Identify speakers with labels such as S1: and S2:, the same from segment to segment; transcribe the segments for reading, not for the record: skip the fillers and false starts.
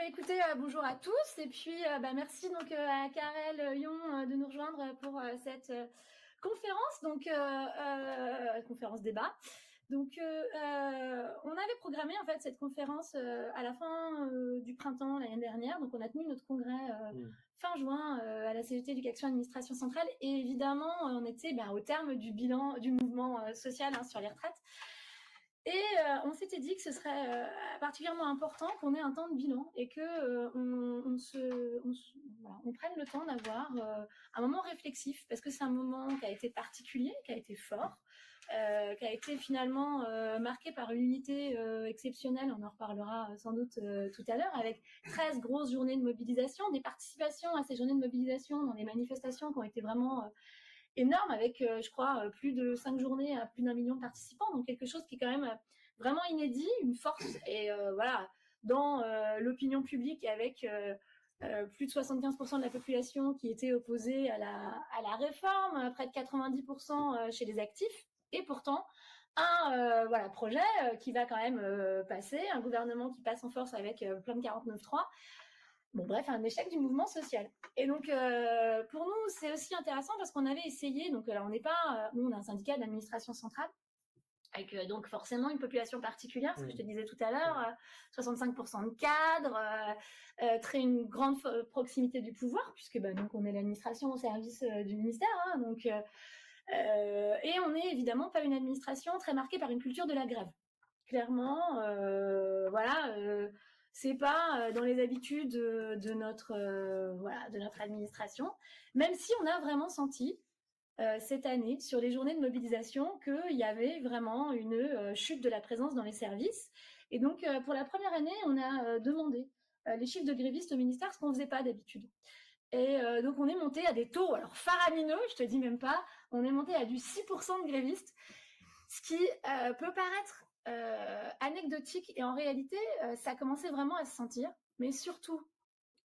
S1: Écoutez, bonjour à tous et puis merci donc à Karel Yon de nous rejoindre pour cette conférence, conférence débat. Donc, on avait programmé en fait cette conférence à la fin du printemps l'année dernière. Donc, on a tenu notre congrès fin juin à la CGT Éducation Administration Centrale. Et évidemment, on était au terme du bilan du mouvement social sur les retraites. Et on s'était dit que ce serait particulièrement important qu'on ait un temps de bilan et que on prenne le temps d'avoir un moment réflexif, parce que c'est un moment qui a été particulier, qui a été fort, qui a été finalement marqué par une unité exceptionnelle. On en reparlera sans doute tout à l'heure, avec 13 grosses journées de mobilisation, des participations à ces journées de mobilisation dans des manifestations qui ont été vraiment énorme, avec je crois plus de 5 journées à plus d'1 million de participants, donc quelque chose qui est quand même vraiment inédit, une force, et dans l'opinion publique, avec plus de 75% de la population qui était opposée à la réforme, près de 90% chez les actifs, et pourtant un projet qui va quand même passer, un gouvernement qui passe en force avec plein de 49.3. Bon, bref, un échec du mouvement social. Et donc, pour nous, c'est aussi intéressant parce qu'on avait essayé, donc là, on n'est pas, nous, on a un syndicat d'administration centrale, avec donc forcément une population particulière, ce que je te disais tout à l'heure, 65% de cadres, une grande proximité du pouvoir, puisque donc on est l'administration au service du ministère, et on n'est évidemment pas une administration très marquée par une culture de la grève. Clairement, c'est pas dans les habitudes de notre administration, même si on a vraiment senti cette année sur les journées de mobilisation qu'il y avait vraiment une chute de la présence dans les services. Et donc pour la première année, on a demandé les chiffres de grévistes au ministère, ce qu'on faisait pas d'habitude. Et donc on est monté à des taux alors faramineux, je te dis même pas, on est monté à du 6% de grévistes, ce qui peut paraître anecdotique, et en réalité ça commençait vraiment à se sentir. Mais surtout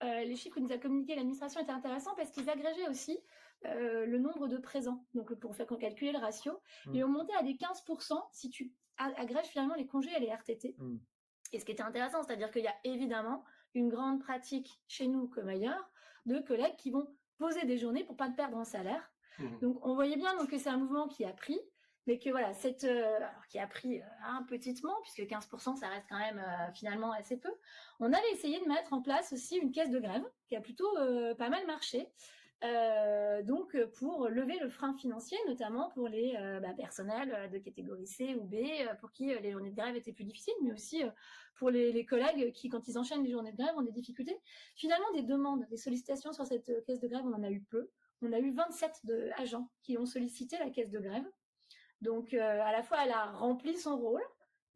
S1: les chiffres que nous a communiqués l'administration étaient intéressants parce qu'ils agrégeaient aussi le nombre de présents, donc pour faire calculer le ratio, et on montait à des 15% si tu agrèges finalement les congés et les RTT. Et ce qui était intéressant, c'est-à-dire qu'il y a évidemment une grande pratique chez nous comme ailleurs de collègues qui vont poser des journées pour pas perdre en salaire. Donc on voyait bien donc que c'est un mouvement qui a pris, mais que voilà, qui a pris petitement, puisque 15% ça reste quand même finalement assez peu. On avait essayé de mettre en place aussi une caisse de grève qui a plutôt pas mal marché, donc pour lever le frein financier, notamment pour les personnels de catégorie C ou B, pour qui les journées de grève étaient plus difficiles, mais aussi pour les collègues qui, quand ils enchaînent les journées de grève, ont des difficultés. Finalement, des demandes, des sollicitations sur cette caisse de grève, on en a eu peu. On a eu 27 agents qui ont sollicité la caisse de grève. Donc, à la fois, elle a rempli son rôle,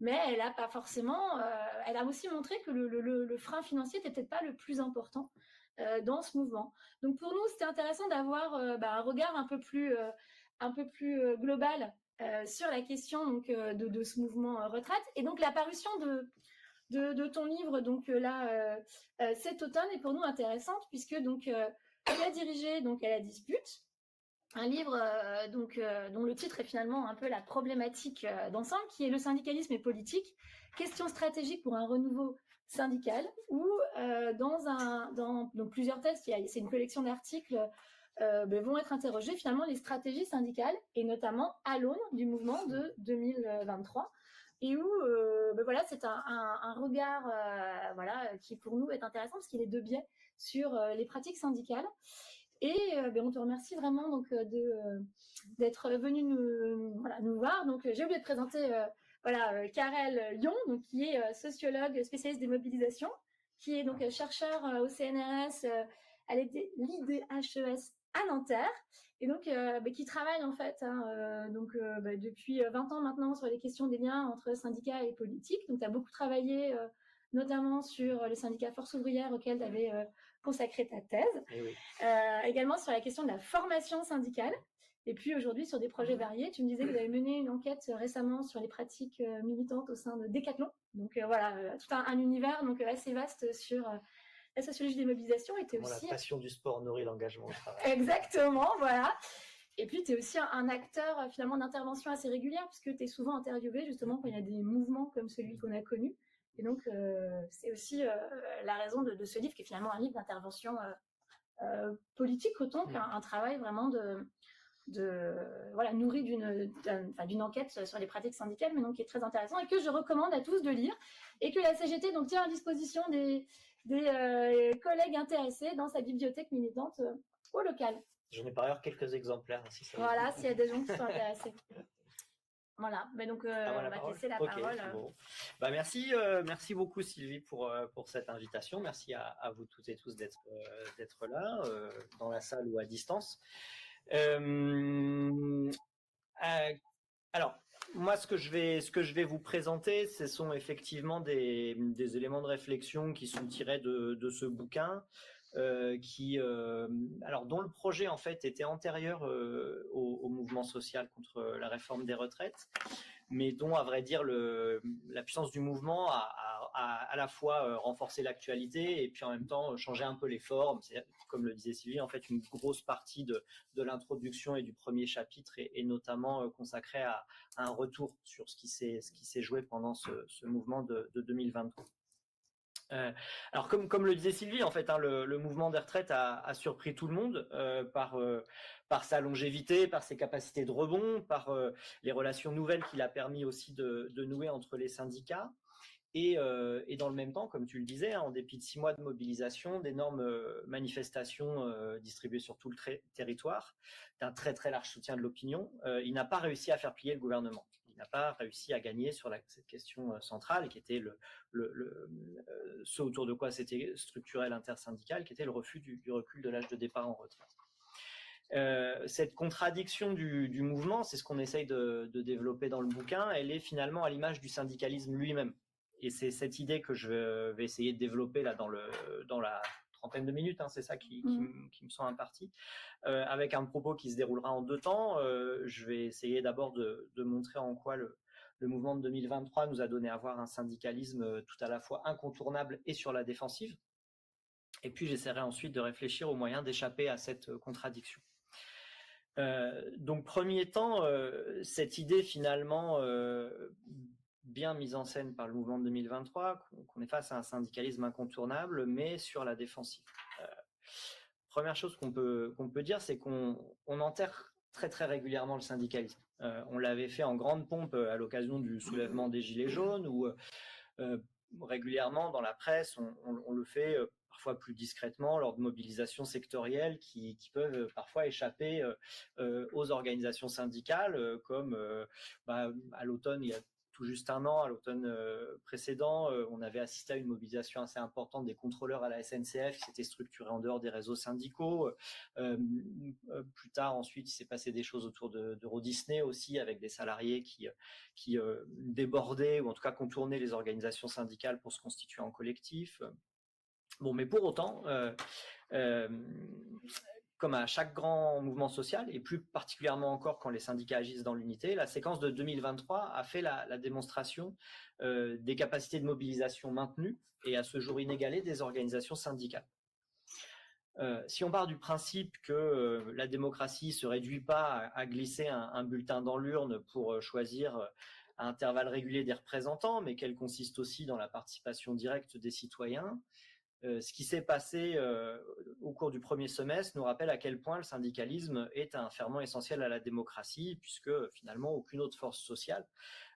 S1: mais elle a pas forcément. Elle a aussi montré que le frein financier n'était peut-être pas le plus important dans ce mouvement. Donc, pour nous, c'était intéressant d'avoir un regard un peu plus global sur la question donc de ce mouvement retraite. Et donc, la parution de ton livre, donc cet automne, est pour nous intéressante, puisque donc tu as dirigé donc à la dispute, un livre dont le titre est finalement un peu la problématique d'ensemble, qui est le syndicalisme et politique, questions stratégiques pour un renouveau syndical, où dans plusieurs textes, c'est une collection d'articles, vont être interrogés finalement les stratégies syndicales, et notamment à l'aune du mouvement de 2023, et où c'est un regard qui pour nous est intéressant, parce qu'il est de biais sur les pratiques syndicales. Et on te remercie vraiment donc d'être venu nous voir. Donc j'ai oublié de présenter Karel Yon, donc qui est sociologue spécialiste des mobilisations, qui est donc chercheur au CNRS à l'IDHES à Nanterre, et donc qui travaille en fait depuis 20 ans maintenant sur les questions des liens entre syndicats et politique. Donc tu as beaucoup travaillé notamment sur le syndicat Force ouvrière, auquel tu avais consacré ta thèse, également sur la question de la formation syndicale, et puis aujourd'hui sur des projets variés. Tu me disais que vous avez mené une enquête récemment sur les pratiques militantes au sein de Decathlon, donc tout un univers donc assez vaste sur la sociologie des mobilisations. Et aussi
S2: la passion du sport nourrit l'engagement au travail.
S1: Exactement, voilà. Et puis tu es aussi un acteur finalement d'intervention assez régulière, puisque tu es souvent interviewé justement quand il y a des mouvements comme celui qu'on a connu. Et donc, c'est aussi la raison de ce livre, qui est finalement un livre d'intervention politique, autant qu'un travail vraiment voilà, nourri d'une enquête sur les pratiques syndicales, mais donc qui est très intéressant et que je recommande à tous de lire, et que la CGT donc tient à disposition des collègues intéressés dans sa bibliothèque militante au local.
S2: J'en ai par ailleurs quelques exemplaires. Si ça
S1: voilà, s'il y a des gens qui sont intéressés. Voilà, mais donc on va te laisser la parole.
S2: Bon. Bah, merci beaucoup Sylvie pour cette invitation. Merci à vous toutes et tous d'être là, dans la salle ou à distance. Alors, moi, ce que je vais vous présenter, ce sont effectivement des éléments de réflexion qui sont tirés de ce bouquin, dont le projet en fait était antérieur au mouvement social contre la réforme des retraites, mais dont, à vrai dire, la puissance du mouvement a à la fois renforcé l'actualité et puis en même temps changé un peu les formes. C'est, comme le disait Sylvie, en fait, une grosse partie de l'introduction et du premier chapitre est notamment consacrée à un retour sur ce qui s'est joué pendant ce mouvement de 2023. Alors comme le disait Sylvie, en fait, le mouvement des retraites a surpris tout le monde par sa longévité, par ses capacités de rebond, par les relations nouvelles qu'il a permis aussi de nouer entre les syndicats. Et dans le même temps, comme tu le disais, en dépit de 6 mois de mobilisation, d'énormes manifestations distribuées sur tout le territoire, d'un très très large soutien de l'opinion, il n'a pas réussi à faire plier le gouvernement. Il n'a pas réussi à gagner sur cette question centrale, qui était ce autour de quoi c'était structuré l'intersyndical, qui était le refus du recul de l'âge de départ en retraite. Cette contradiction du mouvement, c'est ce qu'on essaye de développer dans le bouquin, elle est finalement à l'image du syndicalisme lui-même. Et c'est cette idée que je vais essayer de développer là dans la trentaine de minutes, c'est ça qui me sont impartis, avec un propos qui se déroulera en 2 temps. Je vais essayer d'abord de montrer en quoi le mouvement de 2023 nous a donné à voir un syndicalisme tout à la fois incontournable et sur la défensive. Et puis j'essaierai ensuite de réfléchir aux moyens d'échapper à cette contradiction. Donc premier temps, cette idée finalement bien mise en scène par le mouvement de 2023, qu'on est face à un syndicalisme incontournable, mais sur la défensive. Première chose qu'on peut dire, c'est qu'on enterre très très régulièrement le syndicalisme. On l'avait fait en grande pompe à l'occasion du soulèvement des Gilets jaunes, ou régulièrement dans la presse, on le fait parfois plus discrètement lors de mobilisations sectorielles qui peuvent parfois échapper aux organisations syndicales, comme à l'automne, il y a tout juste 1 an, à l'automne précédent, on avait assisté à une mobilisation assez importante des contrôleurs à la SNCF qui s'était structurée en dehors des réseaux syndicaux. Plus tard, ensuite, il s'est passé des choses autour d'Euro Disney aussi, avec des salariés qui débordaient ou en tout cas contournaient les organisations syndicales pour se constituer en collectif. Bon, mais pour autant, comme à chaque grand mouvement social, et plus particulièrement encore quand les syndicats agissent dans l'unité, la séquence de 2023 a fait la démonstration des capacités de mobilisation maintenues et à ce jour inégalées des organisations syndicales. Si on part du principe que la démocratie se réduit pas à glisser un bulletin dans l'urne pour choisir à intervalles réguliers des représentants, mais qu'elle consiste aussi dans la participation directe des citoyens, ce qui s'est passé au cours du premier semestre nous rappelle à quel point le syndicalisme est un ferment essentiel à la démocratie, puisque finalement aucune autre force sociale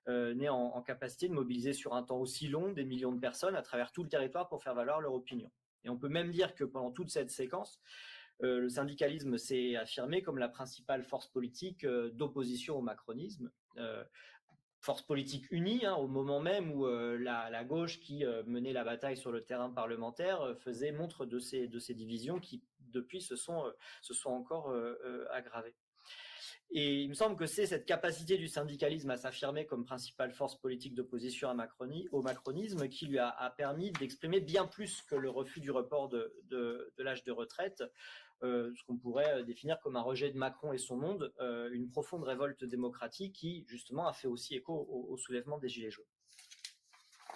S2: n'est en capacité de mobiliser sur un temps aussi long des millions de personnes à travers tout le territoire pour faire valoir leur opinion. Et on peut même dire que pendant toute cette séquence, le syndicalisme s'est affirmé comme la principale force politique d'opposition au macronisme. Force politique unie, au moment même où la gauche qui menait la bataille sur le terrain parlementaire faisait montre de ces divisions qui, depuis, se sont encore aggravées. Et il me semble que c'est cette capacité du syndicalisme à s'affirmer comme principale force politique d'opposition au macronisme qui lui a permis d'exprimer bien plus que le refus du report de l'âge de retraite, ce qu'on pourrait définir comme un rejet de Macron et son monde, une profonde révolte démocratique qui, justement, a fait aussi écho au soulèvement des Gilets jaunes.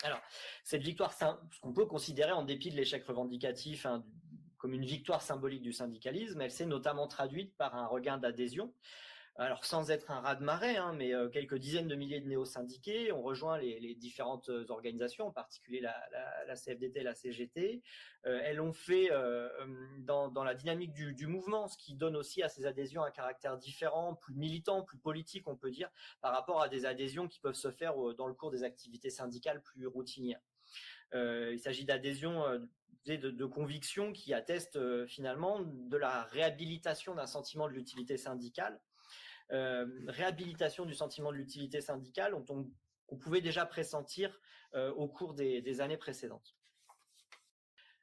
S2: Alors, cette victoire, ce qu'on peut considérer, en dépit de l'échec revendicatif, comme une victoire symbolique du syndicalisme, elle s'est notamment traduite par un regain d'adhésion, alors sans être un raz-de-marée, hein, mais quelques dizaines de milliers de néo-syndiqués ont rejoint les différentes organisations, en particulier la CFDT et la CGT. Elles l'ont fait dans la dynamique du mouvement, ce qui donne aussi à ces adhésions un caractère différent, plus militant, plus politique, on peut dire, par rapport à des adhésions qui peuvent se faire dans le cours des activités syndicales plus routinières. Il s'agit d'adhésions de convictions qui attestent finalement de la réhabilitation d'un sentiment de l'utilité syndicale. Réhabilitation du sentiment de l'utilité syndicale qu'on pouvait déjà pressentir au cours des années précédentes.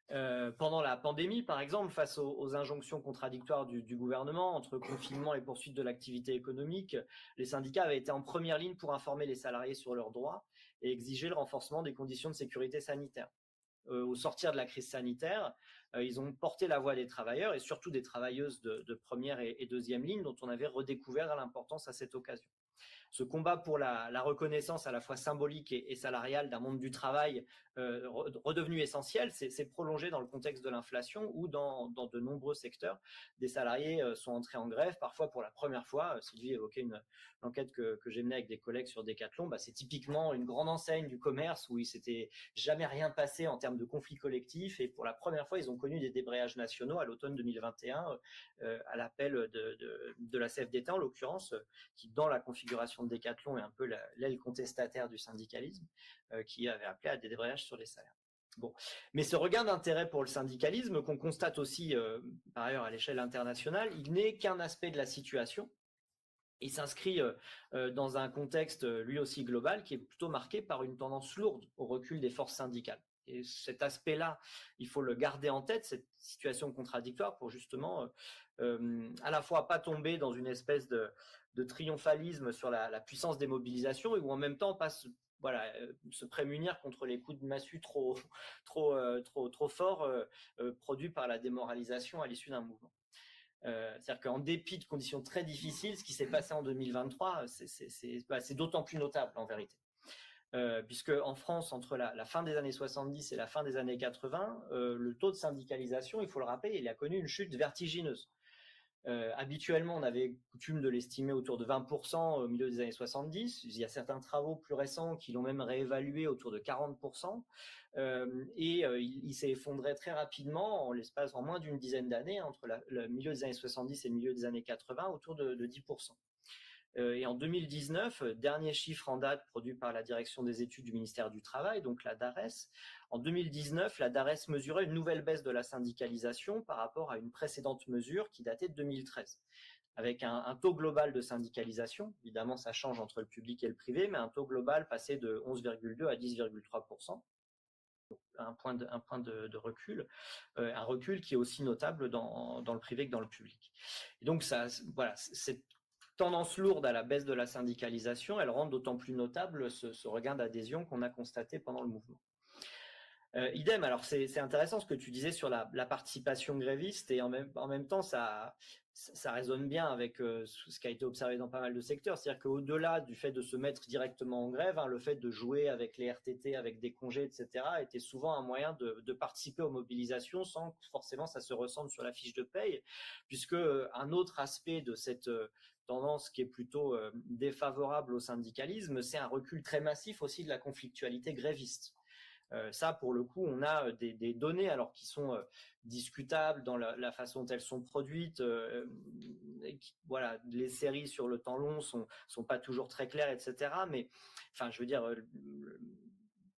S2: Pendant la pandémie, par exemple, face aux injonctions contradictoires du gouvernement entre confinement et poursuite de l'activité économique, les syndicats avaient été en première ligne pour informer les salariés sur leurs droits et exiger le renforcement des conditions de sécurité sanitaire. Au sortir de la crise sanitaire, ils ont porté la voix des travailleurs et surtout des travailleuses de première et deuxième ligne dont on avait redécouvert l'importance à cette occasion. Ce combat pour la reconnaissance à la fois symbolique et salariale d'un monde du travail redevenu essentiel, c'est prolongé dans le contexte de l'inflation où dans de nombreux secteurs, des salariés sont entrés en grève, parfois pour la première fois. Sylvie évoquait une enquête que j'ai menée avec des collègues sur Decathlon. C'est typiquement une grande enseigne du commerce où il s'était jamais rien passé en termes de conflits collectifs et pour la première fois, ils ont connu des débrayages nationaux à l'automne 2021 à l'appel de la CFDT en l'occurrence, qui dans la configuration de Decathlon est un peu l'aile contestataire du syndicalisme, qui avait appelé à des débrayages sur les salaires. Bon, mais ce regain d'intérêt pour le syndicalisme qu'on constate aussi par ailleurs à l'échelle internationale, il n'est qu'un aspect de la situation. Il s'inscrit dans un contexte lui aussi global qui est plutôt marqué par une tendance lourde au recul des forces syndicales. Et cet aspect-là, il faut le garder en tête, cette situation contradictoire pour justement à la fois pas tomber dans une espèce de triomphalisme sur la puissance des mobilisations et où en même temps pas se prémunir contre les coups de massue trop forts produits par la démoralisation à l'issue d'un mouvement. C'est-à-dire qu'en dépit de conditions très difficiles, ce qui s'est passé en 2023, c'est d'autant plus notable en vérité. Puisque en France, entre la fin des années 70 et la fin des années 80, le taux de syndicalisation, il faut le rappeler, il a connu une chute vertigineuse. Habituellement, on avait coutume de l'estimer autour de 20% au milieu des années 70. Il y a certains travaux plus récents qui l'ont même réévalué autour de 40%. Il s'est effondré très rapidement, en l'espace en moins d'une dizaine d'années, entre le milieu des années 70 et le milieu des années 80, autour de 10%. Et en 2019, dernier chiffre en date produit par la direction des études du ministère du Travail, donc la DARES, en 2019, la DARES mesurait une nouvelle baisse de la syndicalisation par rapport à une précédente mesure qui datait de 2013, avec un taux global de syndicalisation, évidemment ça change entre le public et le privé, mais un taux global passé de 11,2 à 10,3%. Un point de recul, un recul qui est aussi notable dans le privé que dans le public. Et donc cette tendance lourde à la baisse de la syndicalisation, elle rend d'autant plus notable ce regain d'adhésion qu'on a constaté pendant le mouvement. Idem, alors c'est intéressant ce que tu disais sur la participation gréviste et en même temps ça résonne bien avec ce qui a été observé dans pas mal de secteurs, c'est-à-dire qu'au-delà du fait de se mettre directement en grève, le fait de jouer avec les RTT, avec des congés, etc., était souvent un moyen de participer aux mobilisations sans que forcément ça se ressente sur la fiche de paye, puisque un autre aspect de cette tendance qui est plutôt défavorable au syndicalisme, c'est un recul très massif aussi de la conflictualité gréviste. Ça, pour le coup, on a des données alors qui sont discutables dans la façon dont elles sont produites. Les séries sur le temps long sont pas toujours très claires, etc. Mais enfin, je veux dire,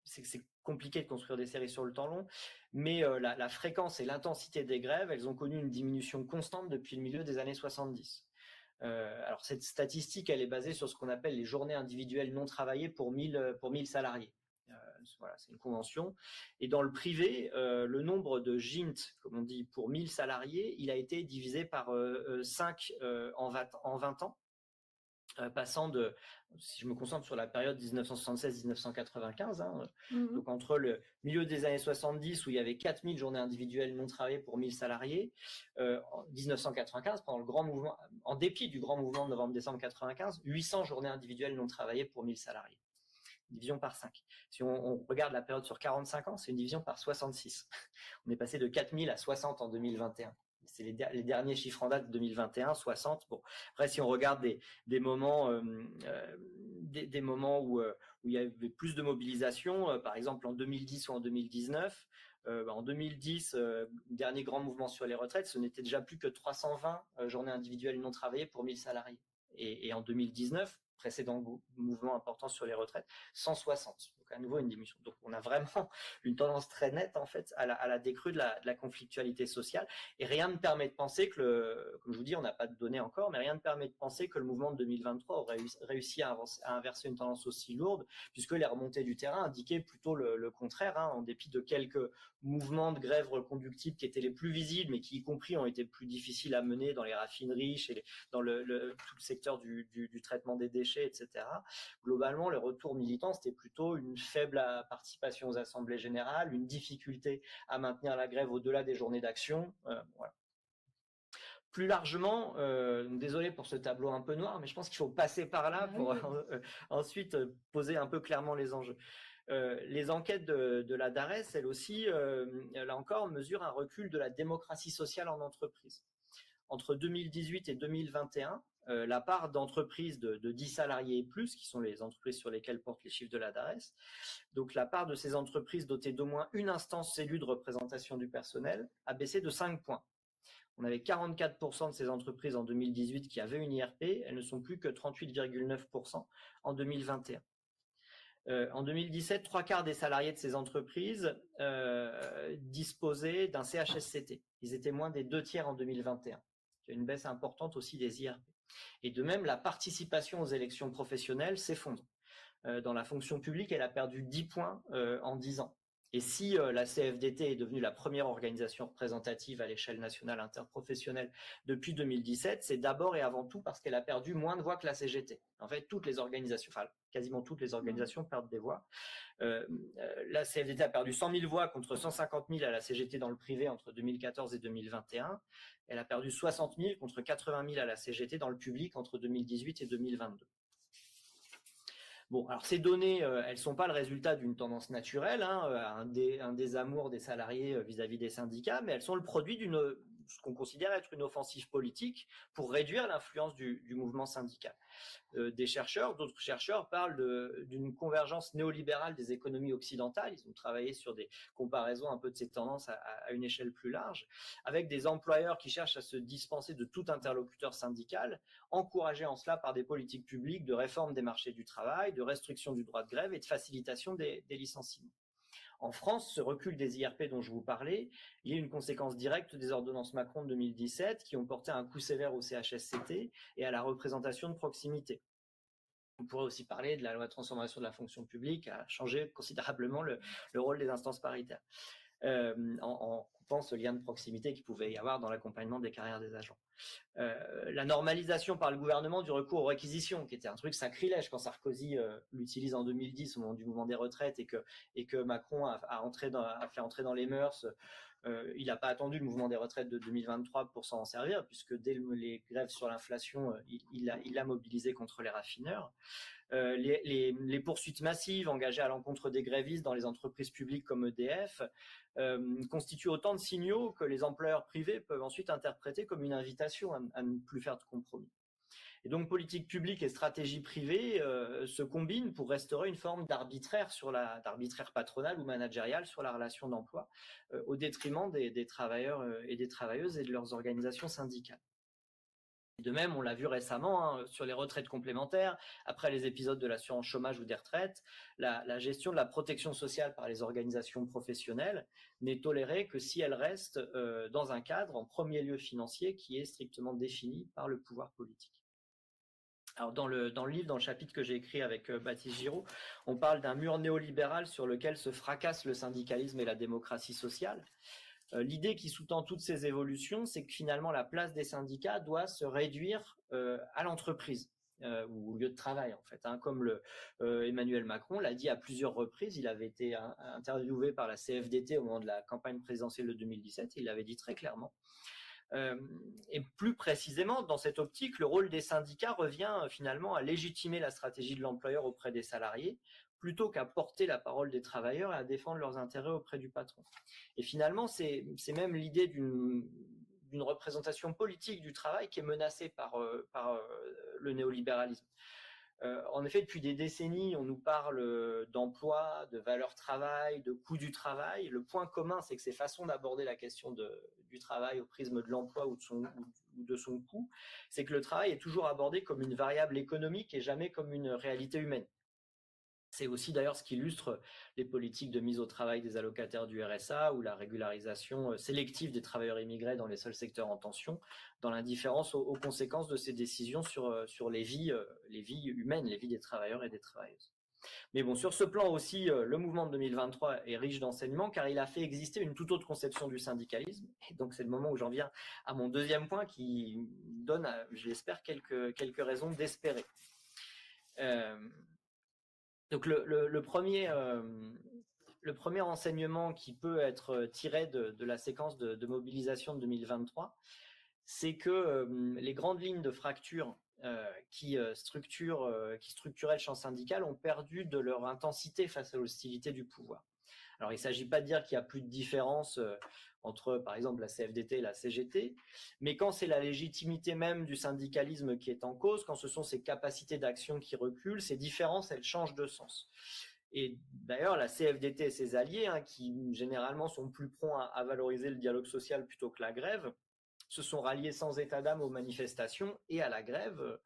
S2: c'est compliqué de construire des séries sur le temps long. Mais la fréquence et l'intensité des grèves, elles ont connu une diminution constante depuis le milieu des années 70. Alors cette statistique, elle est basée sur ce qu'on appelle les journées individuelles non travaillées pour 1000 salariés. C'est une convention. Et dans le privé, le nombre de GINT, comme on dit, pour 1000 salariés, il a été divisé par 5 en 20 ans, passant de, si je me concentre sur la période 1976-1995, donc entre le milieu des années 70 où il y avait 4000 journées individuelles non travaillées pour 1000 salariés, en 1995, pendant le grand mouvement, en dépit du grand mouvement de novembre-décembre 95, 800 journées individuelles non travaillées pour 1000 salariés. Division par 5. Si on regarde la période sur 45 ans, c'est une division par 66. On est passé de 4000 à 60 en 2021. c'est les derniers chiffres en date de 2021, 60. Bon, après, si on regarde des moments, des moments où il y avait plus de mobilisation, par exemple en 2010 ou en 2019. En 2010, dernier grand mouvement sur les retraites, ce n'était déjà plus que 320 journées individuelles non travaillées pour 1000 salariés. Et en 2019, précédent mouvement important sur les retraites, 160. Donc à nouveau une diminution. Donc on a vraiment une tendance très nette en fait à la décrue de la conflictualité sociale. Et rien ne permet de penser que, comme je vous dis, on n'a pas de données encore, mais rien ne permet de penser que le mouvement de 2023 aurait réussi à inverser une tendance aussi lourde, puisque les remontées du terrain indiquaient plutôt le contraire, en dépit de quelques mouvements de grève reconductibles qui étaient les plus visibles, mais qui, y compris, ont été plus difficiles à mener dans les raffineries, dans tout le secteur du traitement des déchets, etc. Globalement, le retour militant, c'était plutôt une faible participation aux assemblées générales, une difficulté à maintenir la grève au-delà des journées d'action. Voilà. Plus largement, désolé pour ce tableau un peu noir, mais je pense qu'il faut passer par là pour ensuite poser un peu clairement les enjeux. Les enquêtes de la DARES, elles aussi, là encore, mesurent un recul de la démocratie sociale en entreprise. Entre 2018 et 2021, la part d'entreprises de 10 salariés et plus, qui sont les entreprises sur lesquelles portent les chiffres de la DARES, donc la part de ces entreprises dotées d'au moins une instance élue de représentation du personnel a baissé de 5 points. On avait 44% de ces entreprises en 2018 qui avaient une IRP, elles ne sont plus que 38,9% en 2021. En 2017, 3/4 des salariés de ces entreprises disposaient d'un CHSCT. Ils étaient moins des 2/3 en 2021. Il y a une baisse importante aussi des IRP. Et de même, la participation aux élections professionnelles s'effondre. Dans la fonction publique, elle a perdu 10 points en 10 ans. Et si la CFDT est devenue la première organisation représentative à l'échelle nationale interprofessionnelle depuis 2017, c'est d'abord et avant tout parce qu'elle a perdu moins de voix que la CGT. En fait, toutes les organisations, enfin quasiment toutes les organisations perdent des voix. La CFDT a perdu 100 000 voix contre 150 000 à la CGT dans le privé entre 2014 et 2021. Elle a perdu 60 000 contre 80 000 à la CGT dans le public entre 2018 et 2022. Bon, alors ces données, elles sont pas le résultat d'une tendance naturelle, un désamour des salariés vis-à-vis des syndicats, mais elles sont le produit ce qu'on considère être une offensive politique pour réduire l'influence du mouvement syndical. D'autres chercheurs parlent d'une convergence néolibérale des économies occidentales. Ils ont travaillé sur des comparaisons un peu de ces tendances à une échelle plus large, avec des employeurs qui cherchent à se dispenser de tout interlocuteur syndical, encouragés en cela par des politiques publiques de réforme des marchés du travail, de restriction du droit de grève et de facilitation des licenciements. En France, ce recul des IRP dont je vous parlais, il est une conséquence directe des ordonnances Macron de 2017 qui ont porté un coup sévère au CHSCT et à la représentation de proximité. On pourrait aussi parler de la loi de transformation de la fonction publique qui a changé considérablement le rôle des instances paritaires, en coupant ce lien de proximité qu'il pouvait y avoir dans l'accompagnement des carrières des agents. La normalisation par le gouvernement du recours aux réquisitions, qui était un truc sacrilège quand Sarkozy l'utilise en 2010 au moment du mouvement des retraites et que Macron a fait entrer dans les mœurs. Il n'a pas attendu le mouvement des retraites de 2023 pour s'en servir, puisque dès les grèves sur l'inflation, il a mobilisé contre les raffineurs. Les poursuites massives engagées à l'encontre des grévistes dans les entreprises publiques comme EDF constituent autant de signaux que les employeurs privés peuvent ensuite interpréter comme une invitation à ne plus faire de compromis. Et donc politique publique et stratégie privée se combinent pour restaurer une forme d'arbitraire patronal ou managérial sur la relation d'emploi au détriment des travailleurs et des travailleuses et de leurs organisations syndicales. De même, on l'a vu récemment sur les retraites complémentaires, après les épisodes de l'assurance chômage ou des retraites, la gestion de la protection sociale par les organisations professionnelles n'est tolérée que si elle reste dans un cadre, en premier lieu financier, qui est strictement défini par le pouvoir politique. Alors dans le livre, dans le chapitre que j'ai écrit avec Baptiste Giraud, on parle d'un mur néolibéral sur lequel se fracassent le syndicalisme et la démocratie sociale. L'idée qui sous-tend toutes ces évolutions, c'est que finalement la place des syndicats doit se réduire à l'entreprise ou au lieu de travail en fait. Comme Emmanuel Macron l'a dit à plusieurs reprises, il avait été interviewé par la CFDT au moment de la campagne présidentielle de 2017 et il avait dit très clairement. Et plus précisément, dans cette optique, le rôle des syndicats revient finalement à légitimer la stratégie de l'employeur auprès des salariés, plutôt qu'à porter la parole des travailleurs et à défendre leurs intérêts auprès du patron. Et finalement, c'est même l'idée d'une représentation politique du travail qui est menacée par le néolibéralisme. En effet, depuis des décennies, on nous parle d'emploi, de valeur travail, de coût du travail. Le point commun, c'est que ces façons d'aborder la question du travail au prisme de l'emploi ou de son coût, c'est que le travail est toujours abordé comme une variable économique et jamais comme une réalité humaine. C'est aussi d'ailleurs ce qui illustre les politiques de mise au travail des allocataires du RSA ou la régularisation sélective des travailleurs immigrés dans les seuls secteurs en tension, dans l'indifférence aux conséquences de ces décisions sur les vies humaines, les vies des travailleurs et des travailleuses. Mais bon, sur ce plan aussi, le mouvement de 2023 est riche d'enseignements car il a fait exister une toute autre conception du syndicalisme. Et donc c'est le moment où j'en viens à mon deuxième point qui donne, je l'espère, quelques raisons d'espérer. Donc le premier enseignement qui peut être tiré de la séquence de mobilisation de 2023, c'est que les grandes lignes de fracture qui structuraient le champ syndical ont perdu de leur intensité face à l'hostilité du pouvoir. Alors il ne s'agit pas de dire qu'il n'y a plus de différence entre, par exemple, la CFDT et la CGT, mais quand c'est la légitimité même du syndicalisme qui est en cause, quand ce sont ses capacités d'action qui reculent, ces différences, elles changent de sens. Et d'ailleurs, la CFDT et ses alliés, qui généralement sont plus prompts à valoriser le dialogue social plutôt que la grève, se sont ralliés sans état d'âme aux manifestations et à la grève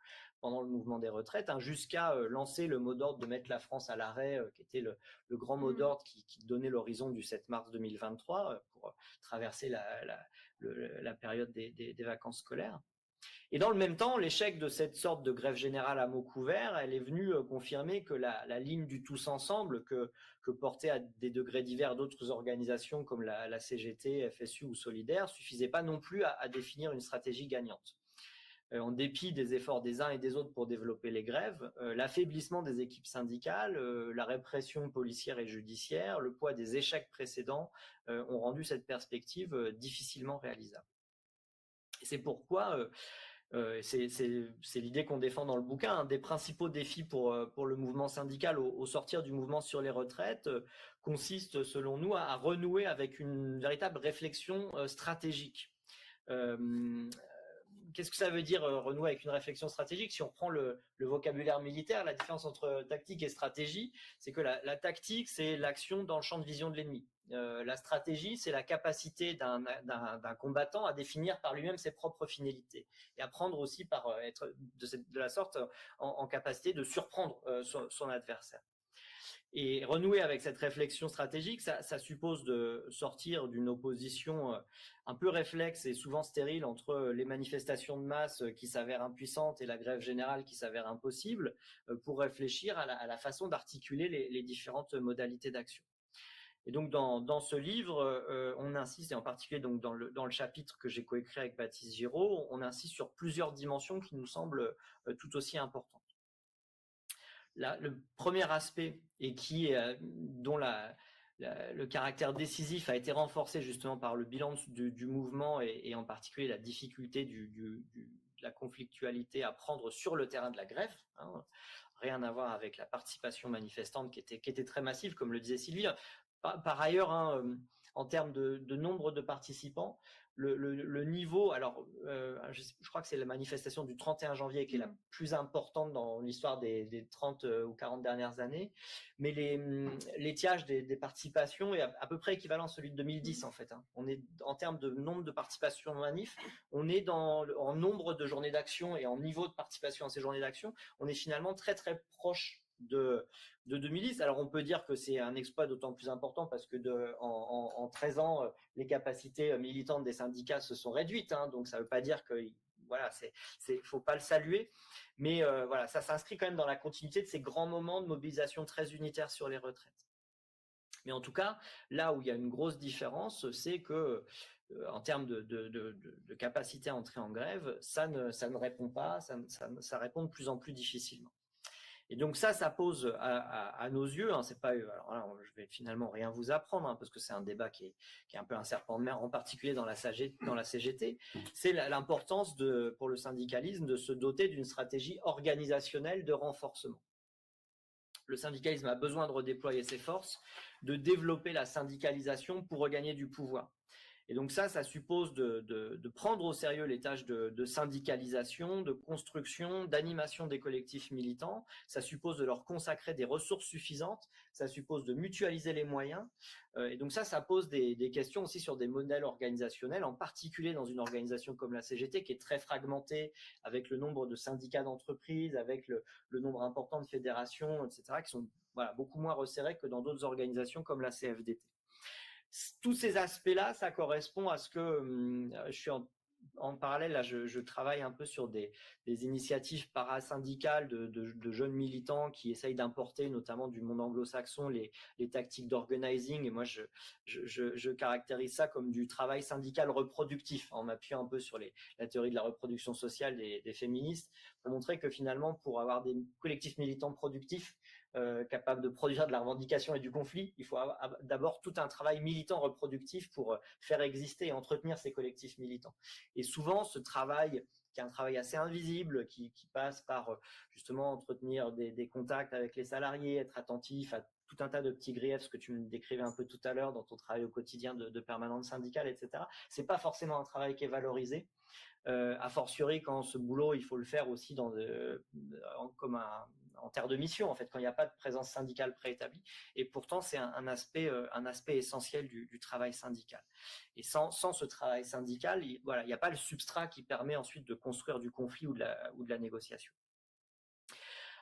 S2: pendant le mouvement des retraites, jusqu'à lancer le mot d'ordre de mettre la France à l'arrêt, qui était le grand mot d'ordre qui donnait l'horizon du 7 mars 2023 pour traverser la période des vacances scolaires. Et dans le même temps, l'échec de cette sorte de grève générale à mots couverts, elle est venue confirmer que la ligne du tous ensemble que portaient à des degrés divers d'autres organisations comme la CGT, FSU ou Solidaire suffisait pas non plus à définir une stratégie gagnante. En dépit des efforts des uns et des autres pour développer les grèves, l'affaiblissement des équipes syndicales, la répression policière et judiciaire, le poids des échecs précédents ont rendu cette perspective difficilement réalisable. Et c'est pourquoi c'est l'idée qu'on défend dans le bouquin. Un des principaux défis pour le mouvement syndical au sortir du mouvement sur les retraites consiste, selon nous, à renouer avec une véritable réflexion stratégique. Qu'est-ce que ça veut dire renouer avec une réflexion stratégique? Si on prend le vocabulaire militaire, la différence entre tactique et stratégie, c'est que la tactique, c'est l'action dans le champ de vision de l'ennemi. La stratégie, c'est la capacité d'un combattant à définir par lui-même ses propres finalités et à prendre aussi par être de la sorte en capacité de surprendre son adversaire. Et renouer avec cette réflexion stratégique, ça suppose de sortir d'une opposition un peu réflexe et souvent stérile entre les manifestations de masse qui s'avèrent impuissantes et la grève générale qui s'avère impossible, pour réfléchir à la façon d'articuler les différentes modalités d'action. Et donc dans ce livre, on insiste, et en particulier donc dans le chapitre que j'ai coécrit avec Baptiste Giraud, on insiste sur plusieurs dimensions qui nous semblent tout aussi importantes. Le premier aspect, et dont le caractère décisif a été renforcé justement par le bilan du mouvement et en particulier la difficulté de la conflictualité à prendre sur le terrain de la grève, rien à voir avec la participation manifestante qui était très massive, comme le disait Sylvie. Par ailleurs, en termes de nombre de participants, le niveau, alors je crois que c'est la manifestation du 31 janvier qui est la plus importante dans l'histoire des 30 ou 40 dernières années, mais l'étiage des participations est à peu près équivalent à celui de 2010 en fait. On est, en termes de nombre de participations manif, on est en nombre de journées d'action et en niveau de participation à ces journées d'action, on est finalement très très proche de 2010. Alors on peut dire que c'est un exploit d'autant plus important parce que en 13 ans, les capacités militantes des syndicats se sont réduites, donc ça ne veut pas dire que voilà, faut pas le saluer, mais voilà, ça s'inscrit quand même dans la continuité de ces grands moments de mobilisation très unitaires sur les retraites. Mais en tout cas, là où il y a une grosse différence, c'est que en termes de capacité à entrer en grève, ça ne répond pas, ça répond de plus en plus difficilement. Et donc ça pose à nos yeux, c'est pas, alors là, je vais finalement rien vous apprendre, parce que c'est un débat qui est un peu un serpent de mer, en particulier dans la CGT, c'est l'importance pour le syndicalisme de se doter d'une stratégie organisationnelle de renforcement. Le syndicalisme a besoin de redéployer ses forces, de développer la syndicalisation pour regagner du pouvoir. Et donc ça suppose de prendre au sérieux les tâches de syndicalisation, de construction, d'animation des collectifs militants. Ça suppose de leur consacrer des ressources suffisantes. Ça suppose de mutualiser les moyens. Et donc ça pose des questions aussi sur des modèles organisationnels, en particulier dans une organisation comme la CGT qui est très fragmentée, avec le nombre de syndicats d'entreprises, avec le nombre important de fédérations, etc., qui sont beaucoup moins resserrés que dans d'autres organisations comme la CFDT. Tous ces aspects-là, ça correspond à ce que je suis en parallèle, là, je travaille un peu sur des initiatives parasyndicales de jeunes militants qui essayent d'importer, notamment du monde anglo-saxon, les tactiques d'organizing. Et moi, je caractérise ça comme du travail syndical reproductif, en m'appuyant un peu sur la théorie de la reproduction sociale des féministes, pour montrer que finalement, pour avoir des collectifs militants productifs, capable de produire de la revendication et du conflit, il faut avoir d'abord tout un travail militant reproductif pour faire exister et entretenir ces collectifs militants. Et souvent, ce travail, qui est un travail assez invisible, qui passe par justement entretenir des contacts avec les salariés, être attentif à tout un tas de petits griefs, ce que tu me décrivais un peu tout à l'heure dans ton travail au quotidien de permanente syndicale, etc. C'est pas forcément un travail qui est valorisé. A fortiori quand ce boulot, il faut le faire aussi comme en terre de mission, en fait, quand il n'y a pas de présence syndicale préétablie. Et pourtant, c'est un aspect essentiel du travail syndical. Et sans ce travail syndical, il n'y a pas le substrat qui permet ensuite de construire du conflit ou de la négociation.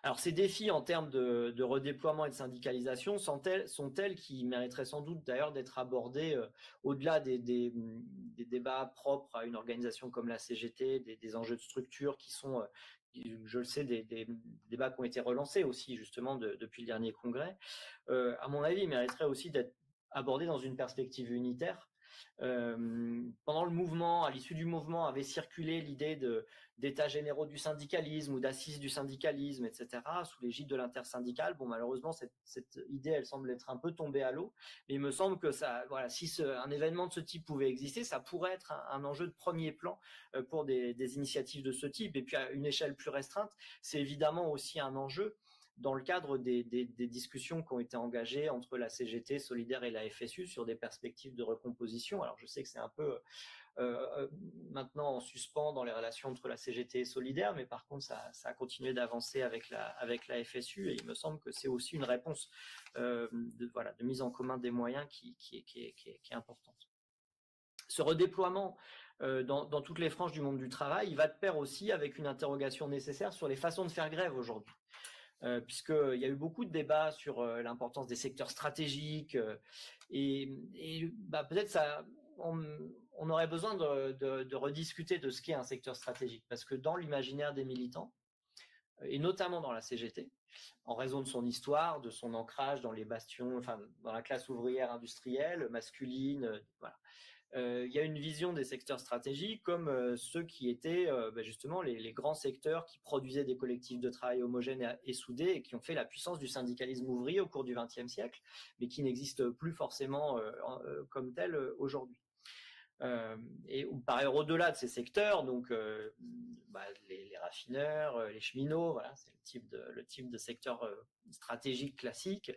S2: Alors, ces défis en termes de redéploiement et de syndicalisation sont tels qui mériteraient sans doute d'ailleurs d'être abordés au-delà des débats propres à une organisation comme la CGT, des enjeux de structure qui sont, je le sais, des débats qui ont été relancés aussi justement depuis le dernier congrès. À mon avis, ils mériteraient aussi d'être abordés dans une perspective unitaire. Pendant le mouvement, à l'issue du mouvement, avait circulé l'idée d'états généraux du syndicalisme ou d'assises du syndicalisme, etc., sous l'égide de l'intersyndicale. Bon, malheureusement, cette idée, elle semble être un peu tombée à l'eau, mais il me semble que si un événement de ce type pouvait exister, ça pourrait être un enjeu de premier plan pour des initiatives de ce type. Et puis, à une échelle plus restreinte, c'est évidemment aussi un enjeu dans le cadre des discussions qui ont été engagées entre la CGT, Solidaire et la FSU sur des perspectives de recomposition. Alors, je sais que c'est un peu maintenant en suspens dans les relations entre la CGT et Solidaire, mais par contre, ça a continué d'avancer avec la FSU, et il me semble que c'est aussi une réponse de mise en commun des moyens qui est importante. Ce redéploiement dans toutes les franges du monde du travail, il va de pair aussi avec une interrogation nécessaire sur les façons de faire grève aujourd'hui. Puisqu'il y a eu beaucoup de débats sur l'importance des secteurs stratégiques et peut-être on aurait besoin de rediscuter de ce qu'est un secteur stratégique, parce que dans l'imaginaire des militants, et notamment dans la CGT, en raison de son histoire, de son ancrage dans les bastions, enfin dans la classe ouvrière industrielle, masculine, voilà. Il y a une vision des secteurs stratégiques comme ceux qui étaient justement les grands secteurs qui produisaient des collectifs de travail homogènes et soudés et qui ont fait la puissance du syndicalisme ouvrier au cours du XXe siècle, mais qui n'existent plus forcément comme tels aujourd'hui. Et par ailleurs, au-delà de ces secteurs, donc les raffineurs, les cheminots, voilà, c'est le type de secteur stratégique classique.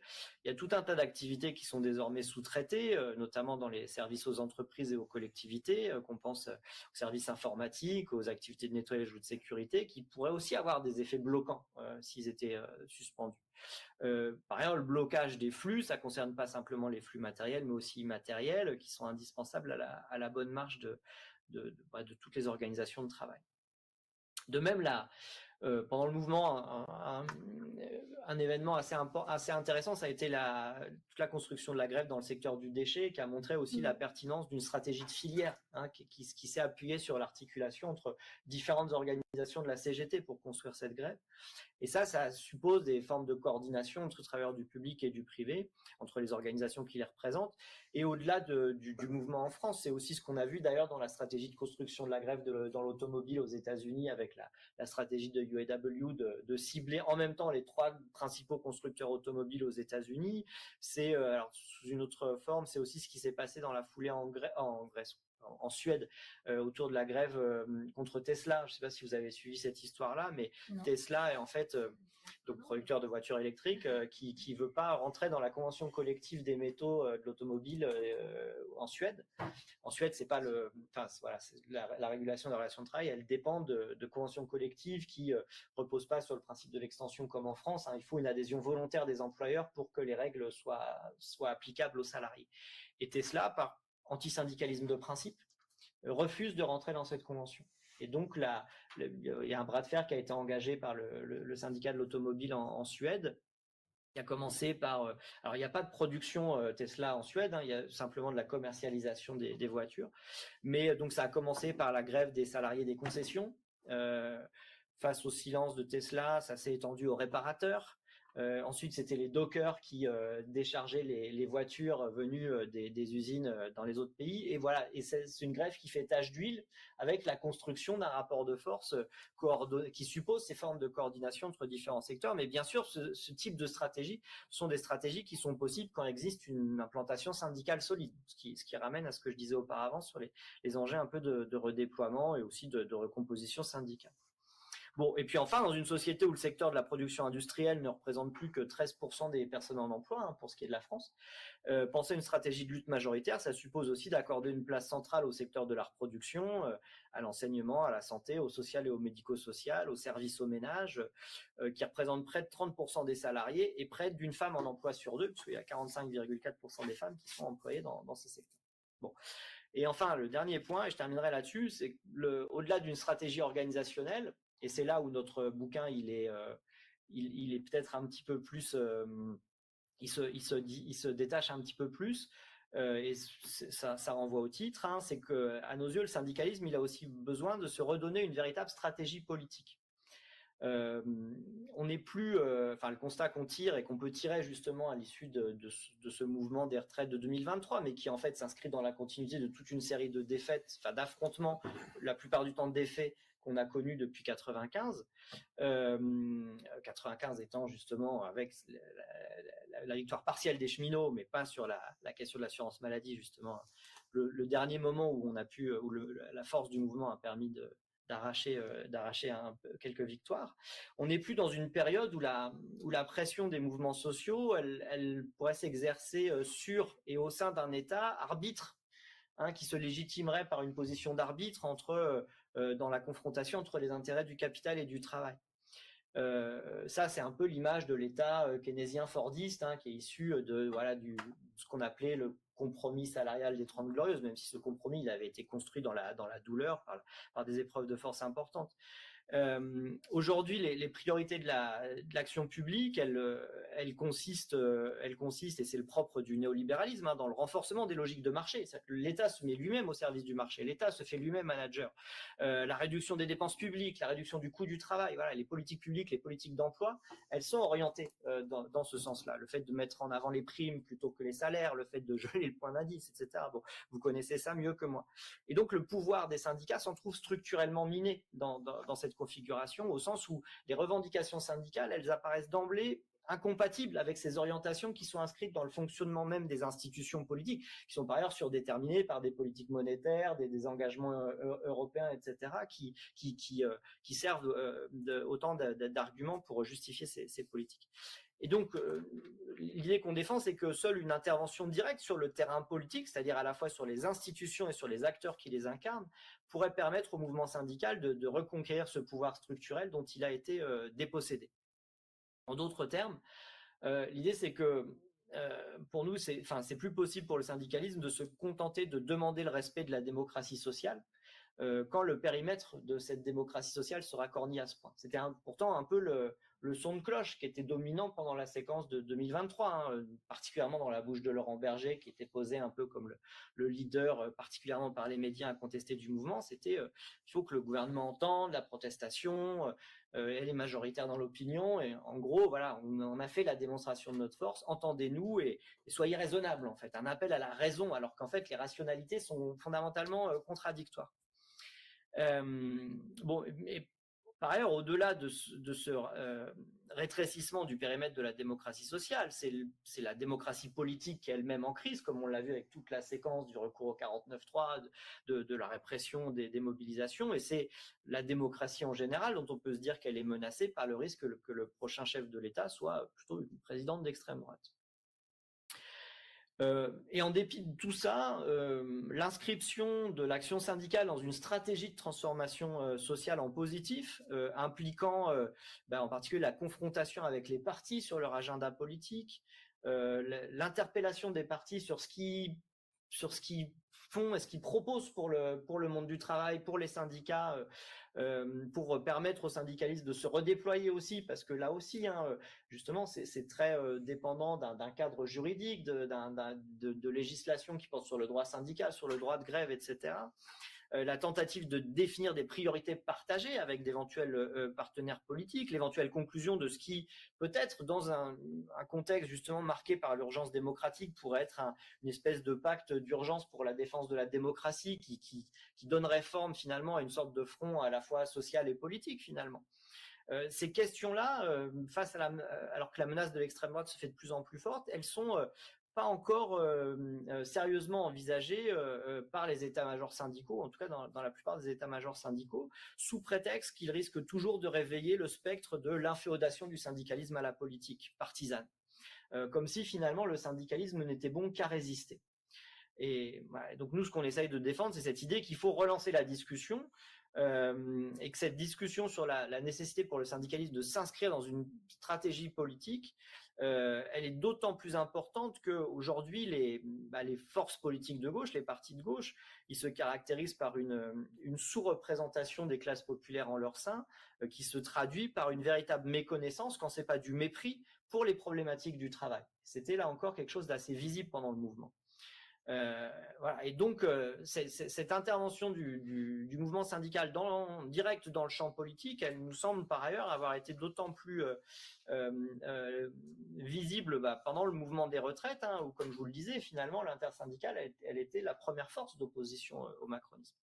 S2: Il y a tout un tas d'activités qui sont désormais sous-traitées, notamment dans les services aux entreprises et aux collectivités, qu'on pense aux services informatiques, aux activités de nettoyage ou de sécurité, qui pourraient aussi avoir des effets bloquants s'ils étaient suspendus. Par ailleurs, le blocage des flux, ça concerne pas simplement les flux matériels, mais aussi immatériels, qui sont indispensables à la bonne marche de toutes les organisations de travail. De même, pendant le mouvement, un événement assez intéressant, ça a été toute la construction de la grève dans le secteur du déchet, qui a montré aussi la pertinence d'une stratégie de filière, qui s'est appuyée sur l'articulation entre différentes organisations de la CGT pour construire cette grève. Et ça suppose des formes de coordination entre travailleurs du public et du privé, entre les organisations qui les représentent. Et au-delà du mouvement en France, c'est aussi ce qu'on a vu d'ailleurs dans la stratégie de construction de la grève dans l'automobile aux États-Unis, avec la stratégie de UAW de cibler en même temps les 3 principaux constructeurs automobiles aux États-Unis. C'est alors sous une autre forme, c'est aussi ce qui s'est passé dans la foulée en Suède autour de la grève contre Tesla. Je ne sais pas si vous avez suivi cette histoire-là, mais non. Tesla, en fait, donc producteur de voitures électriques, qui veut pas rentrer dans la convention collective des métaux de l'automobile en Suède. En Suède, c'est pas la régulation de la relation de travail, elle dépend de conventions collectives qui reposent pas sur le principe de l'extension comme en France. Il faut une adhésion volontaire des employeurs pour que les règles soient applicables aux salariés. Et Tesla, par antisyndicalisme de principe, refuse de rentrer dans cette convention. Et donc il y a un bras de fer qui a été engagé par le syndicat de l'automobile en Suède, qui a commencé par... alors, il n'y a pas de production Tesla en Suède, il y a simplement de la commercialisation des voitures. Mais donc, ça a commencé par la grève des salariés des concessions. Face au silence de Tesla, ça s'est étendu aux réparateurs. Ensuite, c'était les dockers qui déchargeaient les voitures venues des usines dans les autres pays. Et voilà, et c'est une grève qui fait tache d'huile avec la construction d'un rapport de force qui suppose ces formes de coordination entre différents secteurs. Mais bien sûr, ce type de stratégie sont des stratégies qui sont possibles quand existe une implantation syndicale solide, ce qui ramène à ce que je disais auparavant sur les enjeux un peu de redéploiement et aussi de recomposition syndicale. Bon, et puis enfin, dans une société où le secteur de la production industrielle ne représente plus que 13% des personnes en emploi, pour ce qui est de la France, penser une stratégie de lutte majoritaire, ça suppose aussi d'accorder une place centrale au secteur de la reproduction, à l'enseignement, à la santé, au social et au médico-social, aux services au ménage, qui représentent près de 30% des salariés et près d'une femme en emploi sur deux, puisqu'il y a 45,4% des femmes qui sont employées dans ces secteurs. Bon. Et enfin, le dernier point, et je terminerai là-dessus, c'est au-delà d'une stratégie organisationnelle, et c'est là où notre bouquin il est peut-être un petit peu plus, il se détache un petit peu plus, et ça renvoie au titre, c'est que à nos yeux le syndicalisme il a aussi besoin de se redonner une véritable stratégie politique. On n'est plus, le constat qu'on tire et qu'on peut tirer justement à l'issue de ce mouvement des retraites de 2023, mais qui en fait s'inscrit dans la continuité de toute une série de défaites, d'affrontements, la plupart du temps de défaits qu'on a connus depuis 95. 95 étant justement avec la victoire partielle des cheminots, mais pas sur la question de l'assurance maladie, justement, le dernier moment où la force du mouvement a permis d'arracher quelques victoires. On n'est plus dans une période où la pression des mouvements sociaux, elle pourrait s'exercer sur et au sein d'un État arbitre, qui se légitimerait par une position d'arbitre dans la confrontation entre les intérêts du capital et du travail. Ça, c'est un peu l'image de l'État keynésien fordiste, qui est issu de ce qu'on appelait le compromis salarial des 30 Glorieuses, même si ce compromis il avait été construit dans la douleur par des épreuves de force importantes. Aujourd'hui, les priorités de l'action publique, elles consistent, et c'est le propre du néolibéralisme, dans le renforcement des logiques de marché. L'État se met lui-même au service du marché, l'État se fait lui-même manager. La réduction des dépenses publiques, la réduction du coût du travail, les politiques publiques, les politiques d'emploi, elles sont orientées dans ce sens-là. Le fait de mettre en avant les primes plutôt que les salaires, le fait de geler le point d'indice, etc. Bon, vous connaissez ça mieux que moi. Et donc, le pouvoir des syndicats s'en trouve structurellement miné dans cette configuration, au sens où les revendications syndicales, elles apparaissent d'emblée incompatibles avec ces orientations qui sont inscrites dans le fonctionnement même des institutions politiques, qui sont par ailleurs surdéterminées par des politiques monétaires, des engagements européens, etc., qui servent autant d'arguments pour justifier ces politiques. Et donc, l'idée qu'on défend, c'est que seule une intervention directe sur le terrain politique, c'est-à-dire à la fois sur les institutions et sur les acteurs qui les incarnent, pourrait permettre au mouvement syndical de reconquérir ce pouvoir structurel dont il a été dépossédé. En d'autres termes, l'idée, c'est que pour nous, c'est plus possible pour le syndicalisme de se contenter de demander le respect de la démocratie sociale quand le périmètre de cette démocratie sociale sera corni à ce point. C'était pourtant un peu le son de cloche qui était dominant pendant la séquence de 2023, particulièrement dans la bouche de Laurent Berger, qui était posé un peu comme le leader, particulièrement par les médias incontestés du mouvement. C'était il faut que le gouvernement entende la protestation, elle est majoritaire dans l'opinion, et en gros, on a fait la démonstration de notre force, entendez-nous et soyez raisonnables, en fait, un appel à la raison, alors qu'en fait, les rationalités sont fondamentalement contradictoires. par ailleurs, au-delà de ce rétrécissement du périmètre de la démocratie sociale, c'est la démocratie politique qui est elle-même en crise, comme on l'a vu avec toute la séquence du recours au 49.3, de la répression des mobilisations, et c'est la démocratie en général dont on peut se dire qu'elle est menacée par le risque que le prochain chef de l'État soit plutôt une présidente d'extrême droite. Et en dépit de tout ça, l'inscription de l'action syndicale dans une stratégie de transformation sociale en positif, impliquant en particulier la confrontation avec les partis sur leur agenda politique, l'interpellation des partis sur ce qu'ils font et ce qu'ils proposent pour le monde du travail, pour les syndicats, pour permettre aux syndicalistes de se redéployer aussi, parce que là aussi, justement, c'est très dépendant d'un cadre juridique, de législation qui porte sur le droit syndical, sur le droit de grève, etc. La tentative de définir des priorités partagées avec d'éventuels partenaires politiques, l'éventuelle conclusion de ce qui, peut-être dans un contexte justement marqué par l'urgence démocratique, pourrait être une espèce de pacte d'urgence pour la défense de la démocratie qui donnerait forme finalement à une sorte de front à la fois social et politique finalement. Ces questions-là, alors que la menace de l'extrême droite se fait de plus en plus forte, elles sont pas encore sérieusement envisagées par les états-majors syndicaux, en tout cas dans la plupart des états-majors syndicaux, sous prétexte qu'ils risquent toujours de réveiller le spectre de l'inféodation du syndicalisme à la politique partisane, comme si finalement le syndicalisme n'était bon qu'à résister. Et donc nous, ce qu'on essaye de défendre, c'est cette idée qu'il faut relancer la discussion, et que cette discussion sur la nécessité pour le syndicalisme de s'inscrire dans une stratégie politique, elle est d'autant plus importante qu'aujourd'hui, les forces politiques de gauche, les partis de gauche, ils se caractérisent par une sous-représentation des classes populaires en leur sein, qui se traduit par une véritable méconnaissance, quand c'est pas du mépris, pour les problématiques du travail. C'était là encore quelque chose d'assez visible pendant le mouvement. Voilà. Et donc cette intervention du mouvement syndical direct dans le champ politique, elle nous semble par ailleurs avoir été d'autant plus visible pendant le mouvement des retraites, où, comme je vous le disais, finalement l'intersyndicale elle était la première force d'opposition au macronisme.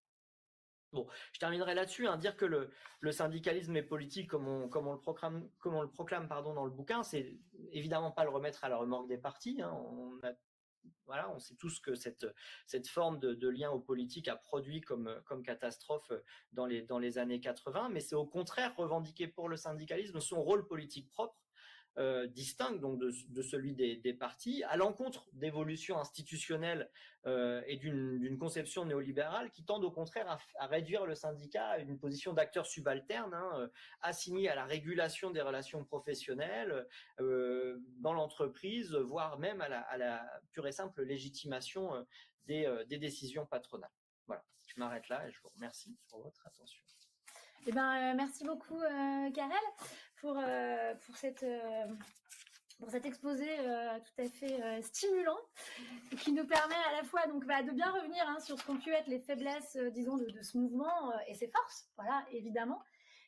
S2: Bon, je terminerai là-dessus, dire que le syndicalisme est politique comme on le proclame dans le bouquin, c'est évidemment pas le remettre à la remorque des partis. On sait tous que cette forme de lien au politique a produit comme catastrophe dans les années 80, mais c'est au contraire revendiquer pour le syndicalisme son rôle politique propre, distinct donc de celui des partis, à l'encontre d'évolutions institutionnelles et d'une conception néolibérale qui tendent au contraire à réduire le syndicat à une position d'acteur subalterne, assigné à la régulation des relations professionnelles dans l'entreprise, voire même à la pure et simple légitimation des décisions patronales. Voilà, je m'arrête là et je vous remercie pour votre attention.
S1: Eh ben, merci beaucoup, Karel, pour cet exposé tout à fait stimulant, qui nous permet à la fois donc de bien revenir sur ce qu'ont pu être les faiblesses, disons, de ce mouvement et ses forces, voilà, évidemment,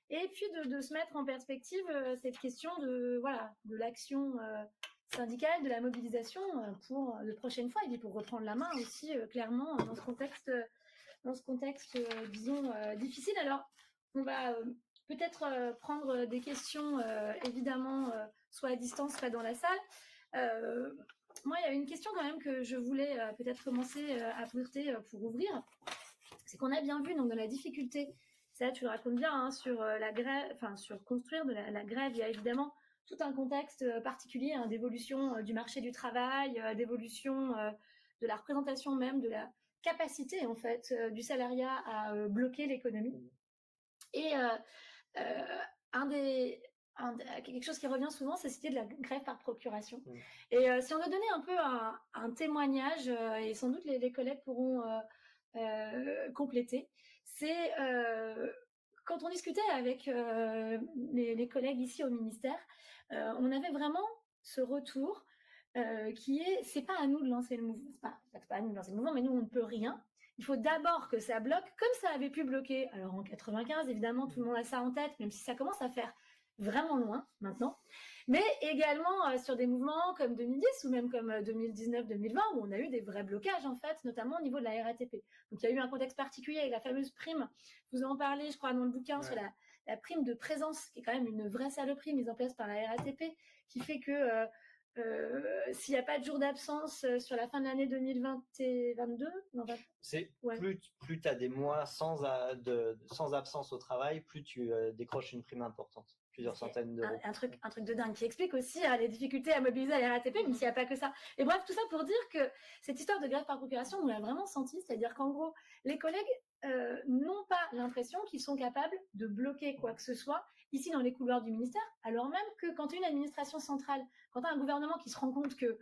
S1: et puis de se mettre en perspective cette question de l'action syndicale, de la mobilisation pour de prochaines fois, et puis pour reprendre la main aussi clairement dans ce contexte, disons, difficile. Alors, on va peut-être prendre des questions, évidemment, soit à distance, soit dans la salle. Moi, il y a une question quand même que je voulais peut-être commencer à porter pour ouvrir. C'est qu'on a bien vu donc, dans la difficulté, ça tu le racontes bien, sur la grève, sur construire de la grève, il y a évidemment tout un contexte particulier d'évolution du marché du travail, d'évolution de la représentation même, de la capacité en fait du salariat à bloquer l'économie. Et quelque chose qui revient souvent, c'est cette idée de la grève par procuration. Et si on doit donner un peu un témoignage, et sans doute les collègues pourront compléter, c'est quand on discutait avec les collègues ici au ministère, on avait vraiment ce retour qui est, c'est pas à nous de lancer le mouvement, c'est pas à nous de lancer le mouvement, mais nous on ne peut rien. Il faut d'abord que ça bloque, comme ça avait pu bloquer. Alors en 95, évidemment, tout le monde a ça en tête, même si ça commence à faire vraiment loin maintenant. mais également sur des mouvements comme 2010 ou même comme 2019-2020 où on a eu des vrais blocages en fait, notamment au niveau de la RATP. Donc il y a eu un contexte particulier avec la fameuse prime, vous en parlez je crois dans le bouquin, sur la prime de présence, qui est quand même une vraie saloperie mise en place par la RATP, qui fait que s'il n'y a pas de jour d'absence sur la fin de l'année 2022,
S2: plus tu as des mois sans absence au travail, plus tu décroches une prime importante, plusieurs centaines d'euros.
S1: Un truc de dingue qui explique aussi les difficultés à mobiliser à la RATP, même s'il n'y a pas que ça. Et bref, tout ça pour dire que cette histoire de grève par procuration, on l'a vraiment senti, c'est-à-dire qu'en gros, les collègues n'ont pas l'impression qu'ils sont capables de bloquer quoi que ce soit ici dans les couloirs du ministère, alors même que quand une administration centrale, quand un gouvernement qui se rend compte que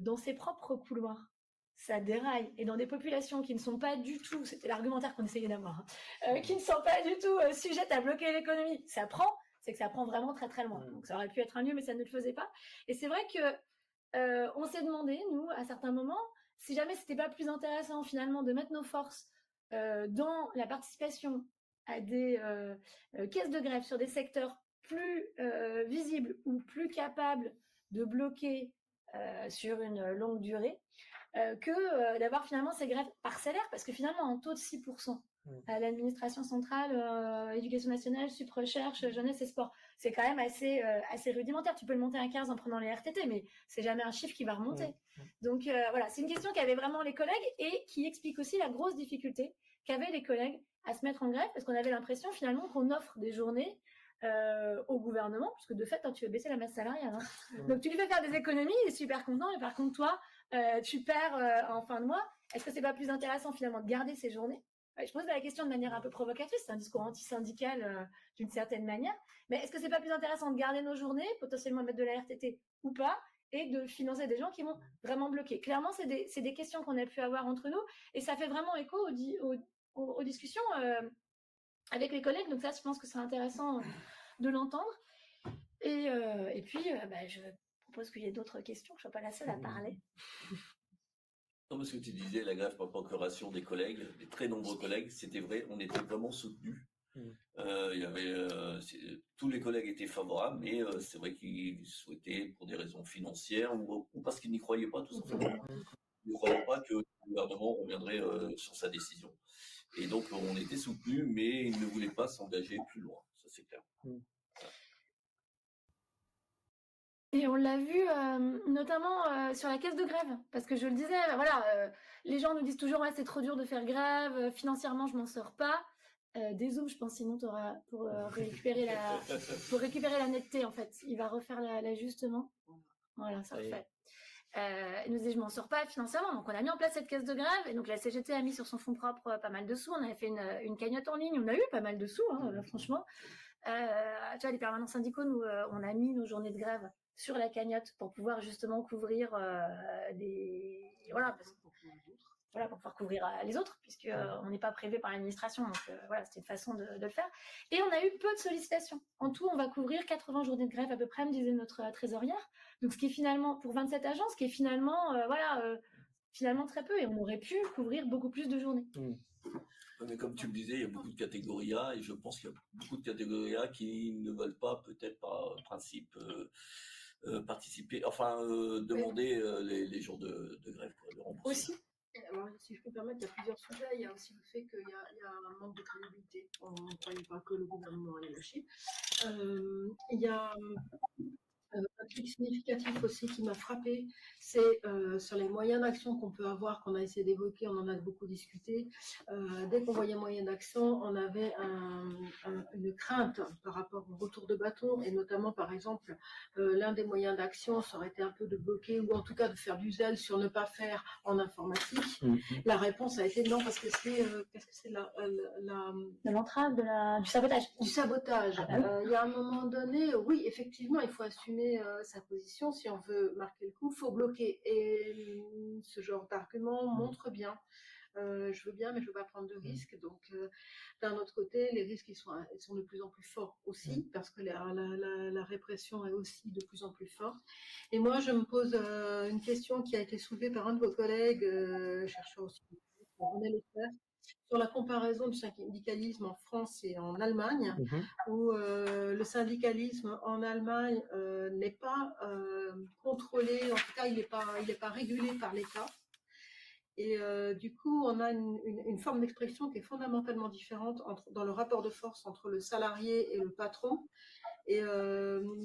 S1: dans ses propres couloirs, ça déraille, et dans des populations qui ne sont pas du tout, c'était l'argumentaire qu'on essayait d'avoir, qui ne sont pas du tout sujettes à bloquer l'économie, c'est que ça prend vraiment très très loin. Donc ça aurait pu être un lieu, mais ça ne le faisait pas. Et c'est vrai que on s'est demandé, nous, à certains moments, si jamais c'était pas plus intéressant finalement de mettre nos forces dans la participation à des caisses de grève sur des secteurs plus visibles ou plus capables de bloquer sur une longue durée, que d'avoir finalement ces grèves parcellaires, parce que finalement un taux de 6% à l'administration centrale, éducation nationale, sup recherche, jeunesse et sport, c'est quand même assez rudimentaire. Tu peux le monter à 15 en prenant les RTT, mais c'est jamais un chiffre qui va remonter. Donc voilà, c'est une question qu'avaient vraiment les collègues et qui explique aussi la grosse difficulté qu'avaient les collègues à se mettre en grève, parce qu'on avait l'impression finalement qu'on offre des journées au gouvernement, puisque de fait, tu veux baisser la masse salariale. Donc tu lui fais faire des économies, il est super content, et par contre toi, tu perds en fin de mois. Est-ce que c'est pas plus intéressant finalement de garder ces journées? Je pose la question de manière un peu provocatrice, c'est un discours anti-syndical d'une certaine manière, mais est-ce que c'est pas plus intéressant de garder nos journées, potentiellement mettre de la RTT ou pas, et de financer des gens qui vont vraiment bloquer? Clairement, c'est des questions qu'on a pu avoir entre nous, et ça fait vraiment écho aux discussions avec les collègues, donc ça, je pense que c'est intéressant de l'entendre. Et puis, je propose qu'il y ait d'autres questions, je ne sois pas la seule à parler.
S3: Non, parce que tu disais la grève par procuration des collègues, des très nombreux collègues, c'était vrai, on était vraiment soutenus. Il y avait tous les collègues étaient favorables, mais c'est vrai qu'ils souhaitaient, pour des raisons financières ou parce qu'ils n'y croyaient pas tout simplement, ils ne croyaient pas que le gouvernement reviendrait sur sa décision. Et donc on était soutenus, mais ils ne voulaient pas s'engager plus loin, ça c'est clair.
S1: Et on l'a vu notamment sur la caisse de grève, parce que je le disais, les gens nous disent toujours c'est trop dur de faire grève, financièrement je m'en sors pas. Des zooms, je pense, sinon pour récupérer la netteté en fait. Il va refaire l'ajustement. Voilà, ça le fait. Il nous dit je m'en sors pas financièrement, donc on a mis en place cette caisse de grève, et donc la CGT a mis sur son fonds propre pas mal de sous. On avait fait une cagnotte en ligne, on a eu pas mal de sous, franchement. Tu vois, les permanents syndicaux, nous, on a mis nos journées de grève sur la cagnotte pour pouvoir justement couvrir pour pouvoir couvrir les autres, puisque on n'est pas prélevé par l'administration, donc c'était une façon de le faire. Et on a eu peu de sollicitations. En tout, on va couvrir 80 journées de grève à peu près, me disait notre trésorière. Donc ce qui est finalement, pour 27 agences, ce qui est finalement finalement très peu, et on aurait pu couvrir beaucoup plus de journées.
S3: Mais comme tu le disais, il y a beaucoup de catégories A, et je pense qu'il y a beaucoup de catégories A qui ne veulent pas, peut-être par principe, participer, demander les jours de grève pour le rembourser.
S1: Aussi.
S4: Alors, si je peux me permettre, il y a plusieurs sujets. Il y a aussi le fait qu'il y a un manque de crédibilité. On ne croyait pas que le gouvernement allait lâcher. Il y a un truc significatif aussi qui m'a frappé, c'est sur les moyens d'action qu'on peut avoir, qu'on a essayé d'évoquer, on en a beaucoup discuté. Dès qu'on voyait moyens d'action, on avait une crainte par rapport au retour de bâton, et notamment par exemple, l'un des moyens d'action, ça aurait été un peu de bloquer, ou en tout cas de faire du zèle sur ne pas faire en informatique. La réponse a été non, parce que c'est
S1: de l'entrave, du sabotage.
S4: Du sabotage. Il y a un moment donné, oui, effectivement, il faut assumer sa position. Si on veut marquer le coup, il faut bloquer. Et ce genre d'argument montre bien. Je veux bien, mais je ne veux pas prendre de risques. Donc, d'un autre côté, les risques ils sont de plus en plus forts aussi, parce que la répression est aussi de plus en plus forte. Et moi, je me pose une question qui a été soulevée par un de vos collègues, chercheur aussi, René Leclerc, sur la comparaison du syndicalisme en France et en Allemagne, où le syndicalisme en Allemagne n'est pas contrôlé, en tout cas il n'est pas régulé par l'État. Et du coup, on a une forme d'expression qui est fondamentalement différente dans le rapport de force entre le salarié et le patron. Et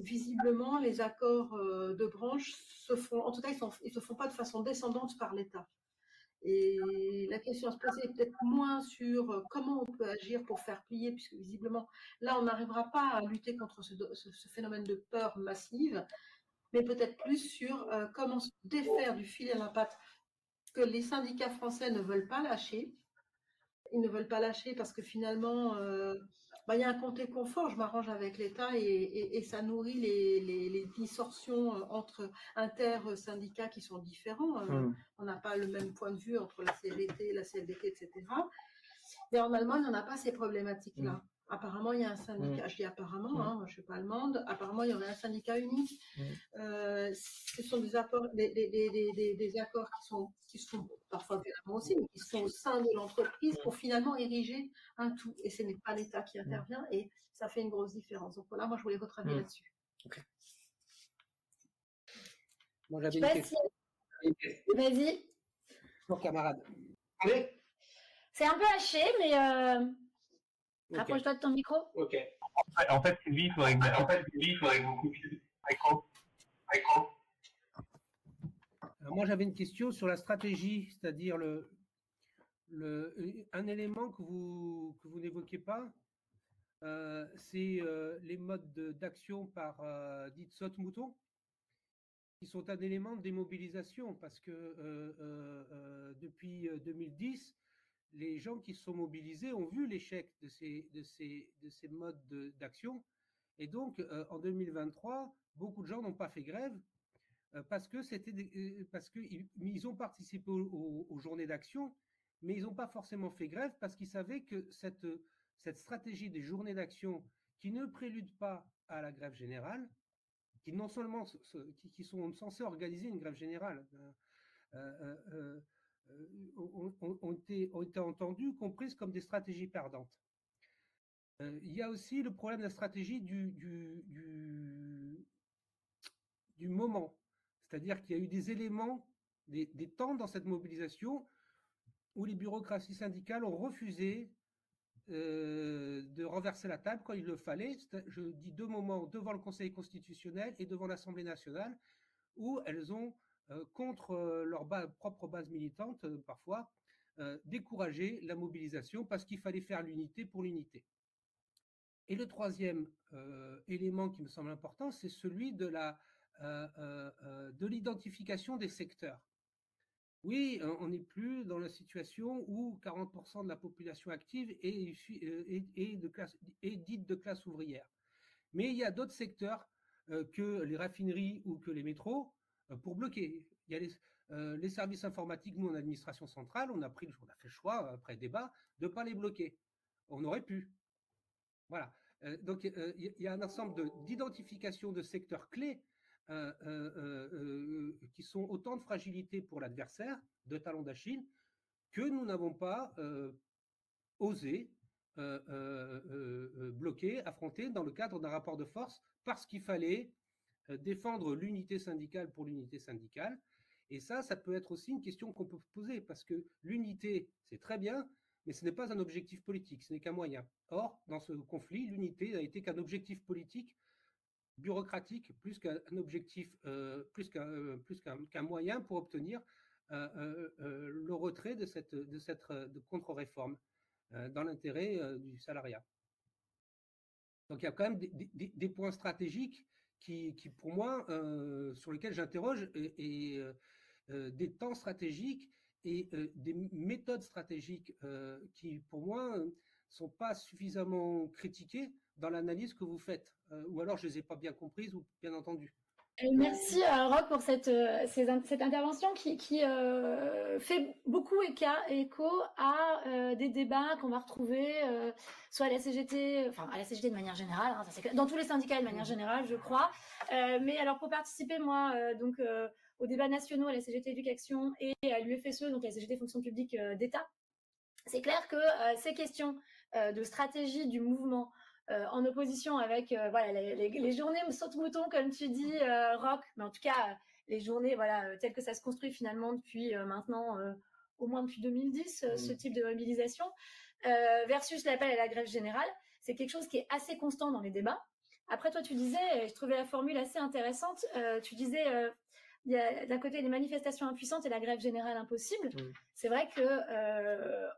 S4: visiblement, les accords de branche se font, en tout cas, ils se font pas de façon descendante par l'État. Et la question à se poser est peut-être moins sur comment on peut agir pour faire plier, puisque visiblement, là, on n'arrivera pas à lutter contre ce phénomène de peur massive, mais peut-être plus sur comment se défaire du fil à la patte que les syndicats français ne veulent pas lâcher. Ils ne veulent pas lâcher parce que finalement, il y a un côté confort, je m'arrange avec l'État et ça nourrit les distorsions entre inter-syndicats qui sont différents. On n'a pas le même point de vue entre la CGT, la CFDT, etc. Mais en Allemagne, on n'a pas ces problématiques-là. Apparemment, il y a un syndicat, je dis apparemment, moi je ne suis pas allemande, apparemment il y aurait un syndicat unique. Ce sont des accords qui se font parfois violemment aussi, mais qui se font au sein de l'entreprise pour finalement ériger un tout. Et ce n'est pas l'État qui intervient et ça fait une grosse différence. Donc voilà, moi je voulais votre avis là-dessus.
S5: Okay. Moi, j'avais
S1: une question. Vas-y.
S5: Mon camarade.
S6: Allez.
S1: C'est un peu haché, mais rapproche-toi de ton micro.
S6: Ok.
S7: En fait, Sylvie, il faudrait que vous coupiez le micro.
S5: Alors moi, j'avais une question sur la stratégie, c'est-à-dire un élément que vous n'évoquez pas, c'est les modes d'action par dites saute-mouton, qui sont un élément de démobilisation, parce que depuis 2010, les gens qui se sont mobilisés ont vu l'échec de ces modes d'action. Et donc, en 2023, beaucoup de gens n'ont pas fait grève parce qu'ils ont participé aux journées d'action, mais ils n'ont pas forcément fait grève parce qu'ils savaient que cette stratégie des journées d'action qui ne prélude pas à la grève générale, qui non seulement qui sont censés organiser une grève générale, ont été entendues, comprises comme des stratégies perdantes. Il y a aussi le problème de la stratégie du moment, c'est-à-dire qu'il y a eu des éléments, des temps dans cette mobilisation où les bureaucraties syndicales ont refusé de renverser la table quand il le fallait. Je dis deux moments devant le Conseil constitutionnel et devant l'Assemblée nationale où elles ont contre leur propre base militante, parfois, décourager la mobilisation parce qu'il fallait faire l'unité pour l'unité. Et le troisième élément qui me semble important, c'est celui de l'identification des secteurs. Oui, on n'est plus dans la situation où 40% de la population active est dite de classe ouvrière. Mais il y a d'autres secteurs que les raffineries ou que les métros pour bloquer. Il y a les services informatiques, nous en administration centrale, on a fait le choix, après débat, de ne pas les bloquer. On aurait pu. Voilà. Donc il y a un ensemble d'identification de secteurs clés qui sont autant de fragilités pour l'adversaire, de talons d'Achille, que nous n'avons pas osé bloquer, affronter dans le cadre d'un rapport de force parce qu'il fallait défendre l'unité syndicale pour l'unité syndicale. Et ça peut être aussi une question qu'on peut poser, parce que l'unité, c'est très bien, mais ce n'est pas un objectif politique, ce n'est qu'un moyen. Or, dans ce conflit, l'unité n'a été qu'un objectif politique, bureaucratique, plus qu'un objectif, plus qu'un moyen pour obtenir le retrait de cette contre-réforme dans l'intérêt du salariat. Donc il y a quand même des points stratégiques qui pour moi, sur lesquels j'interroge, et des temps stratégiques et des méthodes stratégiques qui, pour moi, sont pas suffisamment critiquées dans l'analyse que vous faites, ou alors je les ai pas bien comprises ou bien entendues.
S1: Merci Roch pour cette intervention qui fait beaucoup écho à des débats qu'on va retrouver soit à la CGT, enfin à la CGT de manière générale, hein, ça c'est dans tous les syndicats de manière générale, je crois. Mais alors pour participer moi aux débats nationaux à la CGT Éducation et à l'UFSE, donc la CGT Fonction Publique d'État, c'est clair que ces questions de stratégie du mouvement en opposition avec voilà, les journées saute-mouton, comme tu dis, rock, mais en tout cas, les journées voilà, telles que ça se construit finalement depuis maintenant, au moins depuis 2010, ce type de mobilisation, versus l'appel à la grève générale, c'est quelque chose qui est assez constant dans les débats. Après, toi, tu disais, et je trouvais la formule assez intéressante, tu disais, il y a d'un côté les manifestations impuissantes et la grève générale impossible. C'est vrai que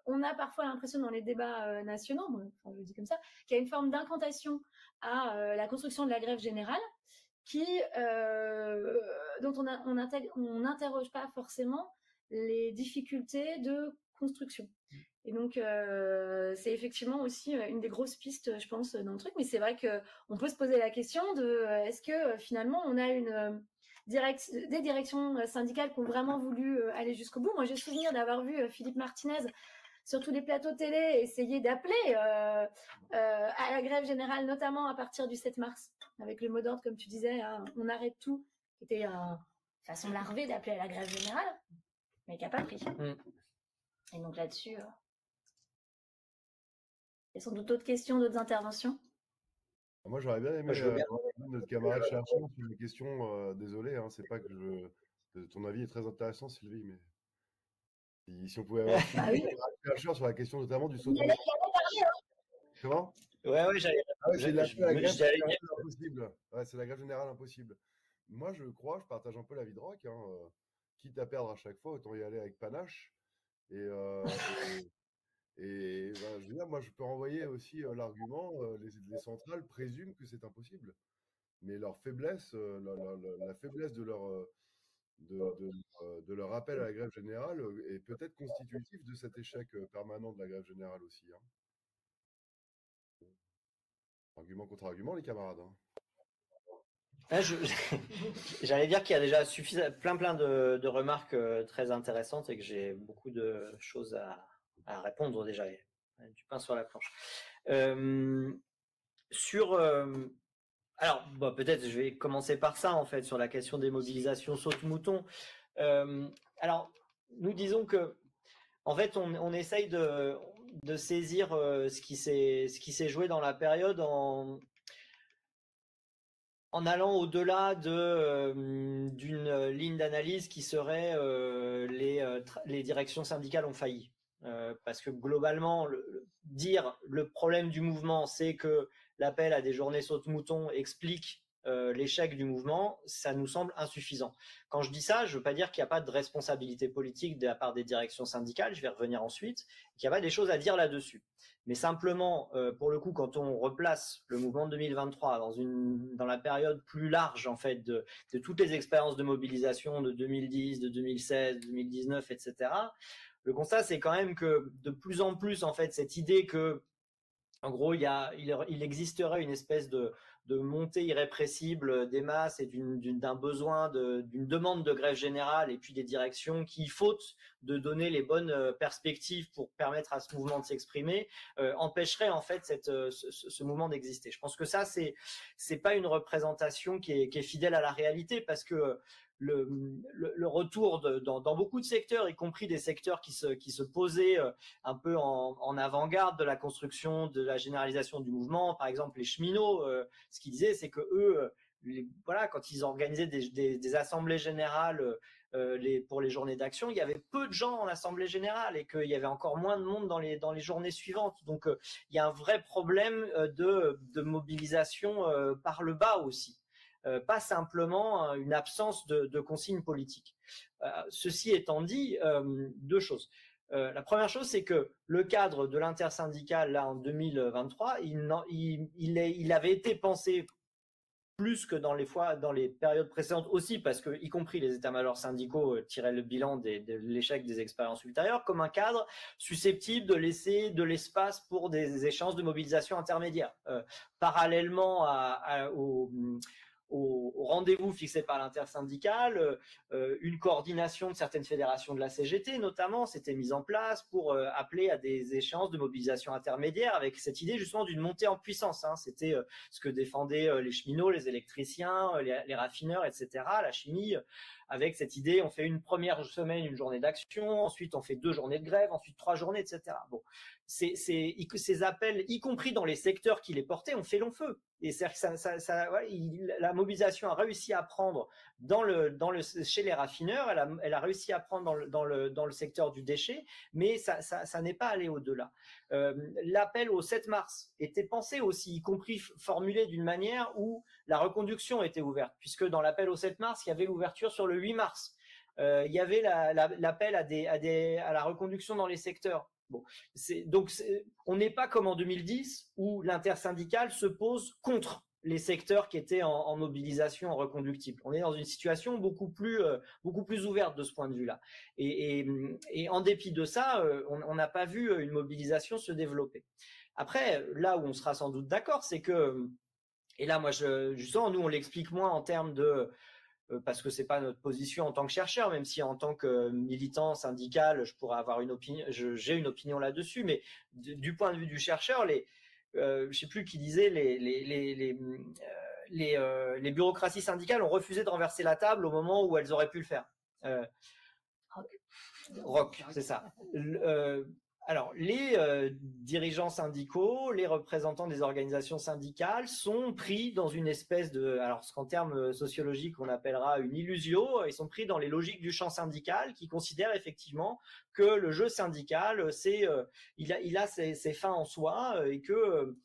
S1: on a parfois l'impression dans les débats nationaux, enfin, je le dis comme ça, qu'il y a une forme d'incantation à la construction de la grève générale dont on n'interroge pas forcément les difficultés de construction. Et donc, c'est effectivement aussi une des grosses pistes, je pense, dans le truc. Mais c'est vrai qu'on peut se poser la question de est-ce que finalement on a des directions syndicales qui ont vraiment voulu aller jusqu'au bout. Moi, j'ai souvenir d'avoir vu Philippe Martinez sur tous les plateaux télé essayer d'appeler à la grève générale, notamment à partir du 7 mars, avec le mot d'ordre, comme tu disais, hein, on arrête tout, qui était une façon larvée d'appeler à la grève générale, mais qui n'a pas pris. Et donc là-dessus, il y a sans doute d'autres questions, d'autres interventions.
S6: Moi, j'aurais bien aimé notre camarade chercheur sur les questions. Désolé, hein, c'est pas que ton avis est très intéressant, Sylvie, mais si on pouvait avoir un chercheur sur la question notamment du saut. Comment?
S2: Ouais, j'allais.
S6: C'est la grève générale impossible. Ouais, c'est la grève générale impossible. Moi, je partage un peu l'avis de Roch. Hein, quitte à perdre à chaque fois, autant y aller avec panache. Et je veux dire, moi, je peux renvoyer aussi l'argument, les centrales présument que c'est impossible. Mais leur faiblesse, la faiblesse de leur appel à la grève générale est peut-être constitutif de cet échec permanent de la grève générale aussi. Hein. Argument contre argument, les camarades. Hein.
S2: J'allais dire qu'il y a déjà plein de remarques très intéressantes et que j'ai beaucoup de choses à répondre déjà. Du pain sur la planche. Alors, peut-être je vais commencer par ça en fait, sur la question des mobilisations saute-mouton. Alors, nous disons que en fait, on essaye de saisir ce qui s'est joué dans la période en allant au-delà d'une ligne d'analyse qui serait les directions syndicales ont failli. Parce que globalement, dire le problème du mouvement, c'est que l'appel à des journées saute-mouton explique l'échec du mouvement, ça nous semble insuffisant. Quand je dis ça, je ne veux pas dire qu'il n'y a pas de responsabilité politique de la part des directions syndicales, je vais revenir ensuite, qu'il n'y a pas des choses à dire là-dessus. Mais simplement, pour le coup, quand on replace le mouvement de 2023 dans la période plus large en fait de toutes les expériences de mobilisation de 2010, de 2016, 2019, etc., le constat, c'est quand même que de plus en plus, en fait, cette idée que, en gros, il existerait une espèce de montée irrépressible des masses et d'un besoin, d'une demande de grève générale et puis des directions qui, faute de donner les bonnes perspectives pour permettre à ce mouvement de s'exprimer, empêcherait en fait ce mouvement d'exister. Je pense que ça, c'est pas une représentation qui est fidèle à la réalité parce que le retour dans beaucoup de secteurs, y compris des secteurs qui se posaient un peu en avant-garde de la construction, de la généralisation du mouvement, par exemple les cheminots, ce qu'ils disaient, c'est que eux, voilà, quand ils organisaient des assemblées générales pour les journées d'action, il y avait peu de gens en assemblée générale et qu'il y avait encore moins de monde dans les journées suivantes. Donc il y a un vrai problème de mobilisation par le bas aussi. Pas simplement une absence de consignes politiques. Ceci étant dit, deux choses. La première chose, c'est que le cadre de l'intersyndical là en 2023, il avait été pensé plus que dans les périodes précédentes aussi, parce que, y compris les états-majors syndicaux tiraient le bilan de l'échec des expériences ultérieures, comme un cadre susceptible de laisser de l'espace pour des échéances de mobilisation intermédiaires. Parallèlement au rendez-vous fixé par l'intersyndicale, une coordination de certaines fédérations de la CGT notamment s'était mise en place pour appeler à des échéances de mobilisation intermédiaire avec cette idée justement d'une montée en puissance. Hein. C'était ce que défendaient les cheminots, les électriciens, les raffineurs, etc., la chimie. avec cette idée, on fait une première semaine, une journée d'action, ensuite on fait 2 journées de grève, ensuite 3 journées, etc. Bon, ces appels, y compris dans les secteurs qui les portaient, ont fait long feu. Et la mobilisation a réussi à prendre chez les raffineurs, elle a réussi à prendre dans le secteur du déchet, mais ça n'est pas allé au-delà. L'appel au 7 mars était pensé aussi, y compris formulé d'une manière où la reconduction était ouverte, puisque dans l'appel au 7 mars, il y avait l'ouverture sur le 8 mars. Il y avait l'appel à la reconduction dans les secteurs. Bon, on n'est pas comme en 2010 où l'intersyndicale se pose contre les secteurs qui étaient en mobilisation, en reconductible. On est dans une situation beaucoup plus ouverte de ce point de vue-là. Et en dépit de ça, on n'a pas vu une mobilisation se développer. Après, là où on sera sans doute d'accord, c'est que, et là, moi, justement, nous, on l'explique moins en termes de parce que c'est pas notre position en tant que chercheur, même si en tant que militant syndical, je pourrais avoir une opinion, j'ai une opinion là-dessus, mais du point de vue du chercheur, je sais plus qui disait, les bureaucraties syndicales ont refusé de renverser la table au moment où elles auraient pu le faire. Rock, c'est ça. Alors, les dirigeants syndicaux, les représentants des organisations syndicales sont pris dans une espèce de, alors ce qu'en termes sociologiques on appellera une illusio, ils sont pris dans les logiques du champ syndical qui considèrent effectivement que le jeu syndical, il a ses fins en soi et que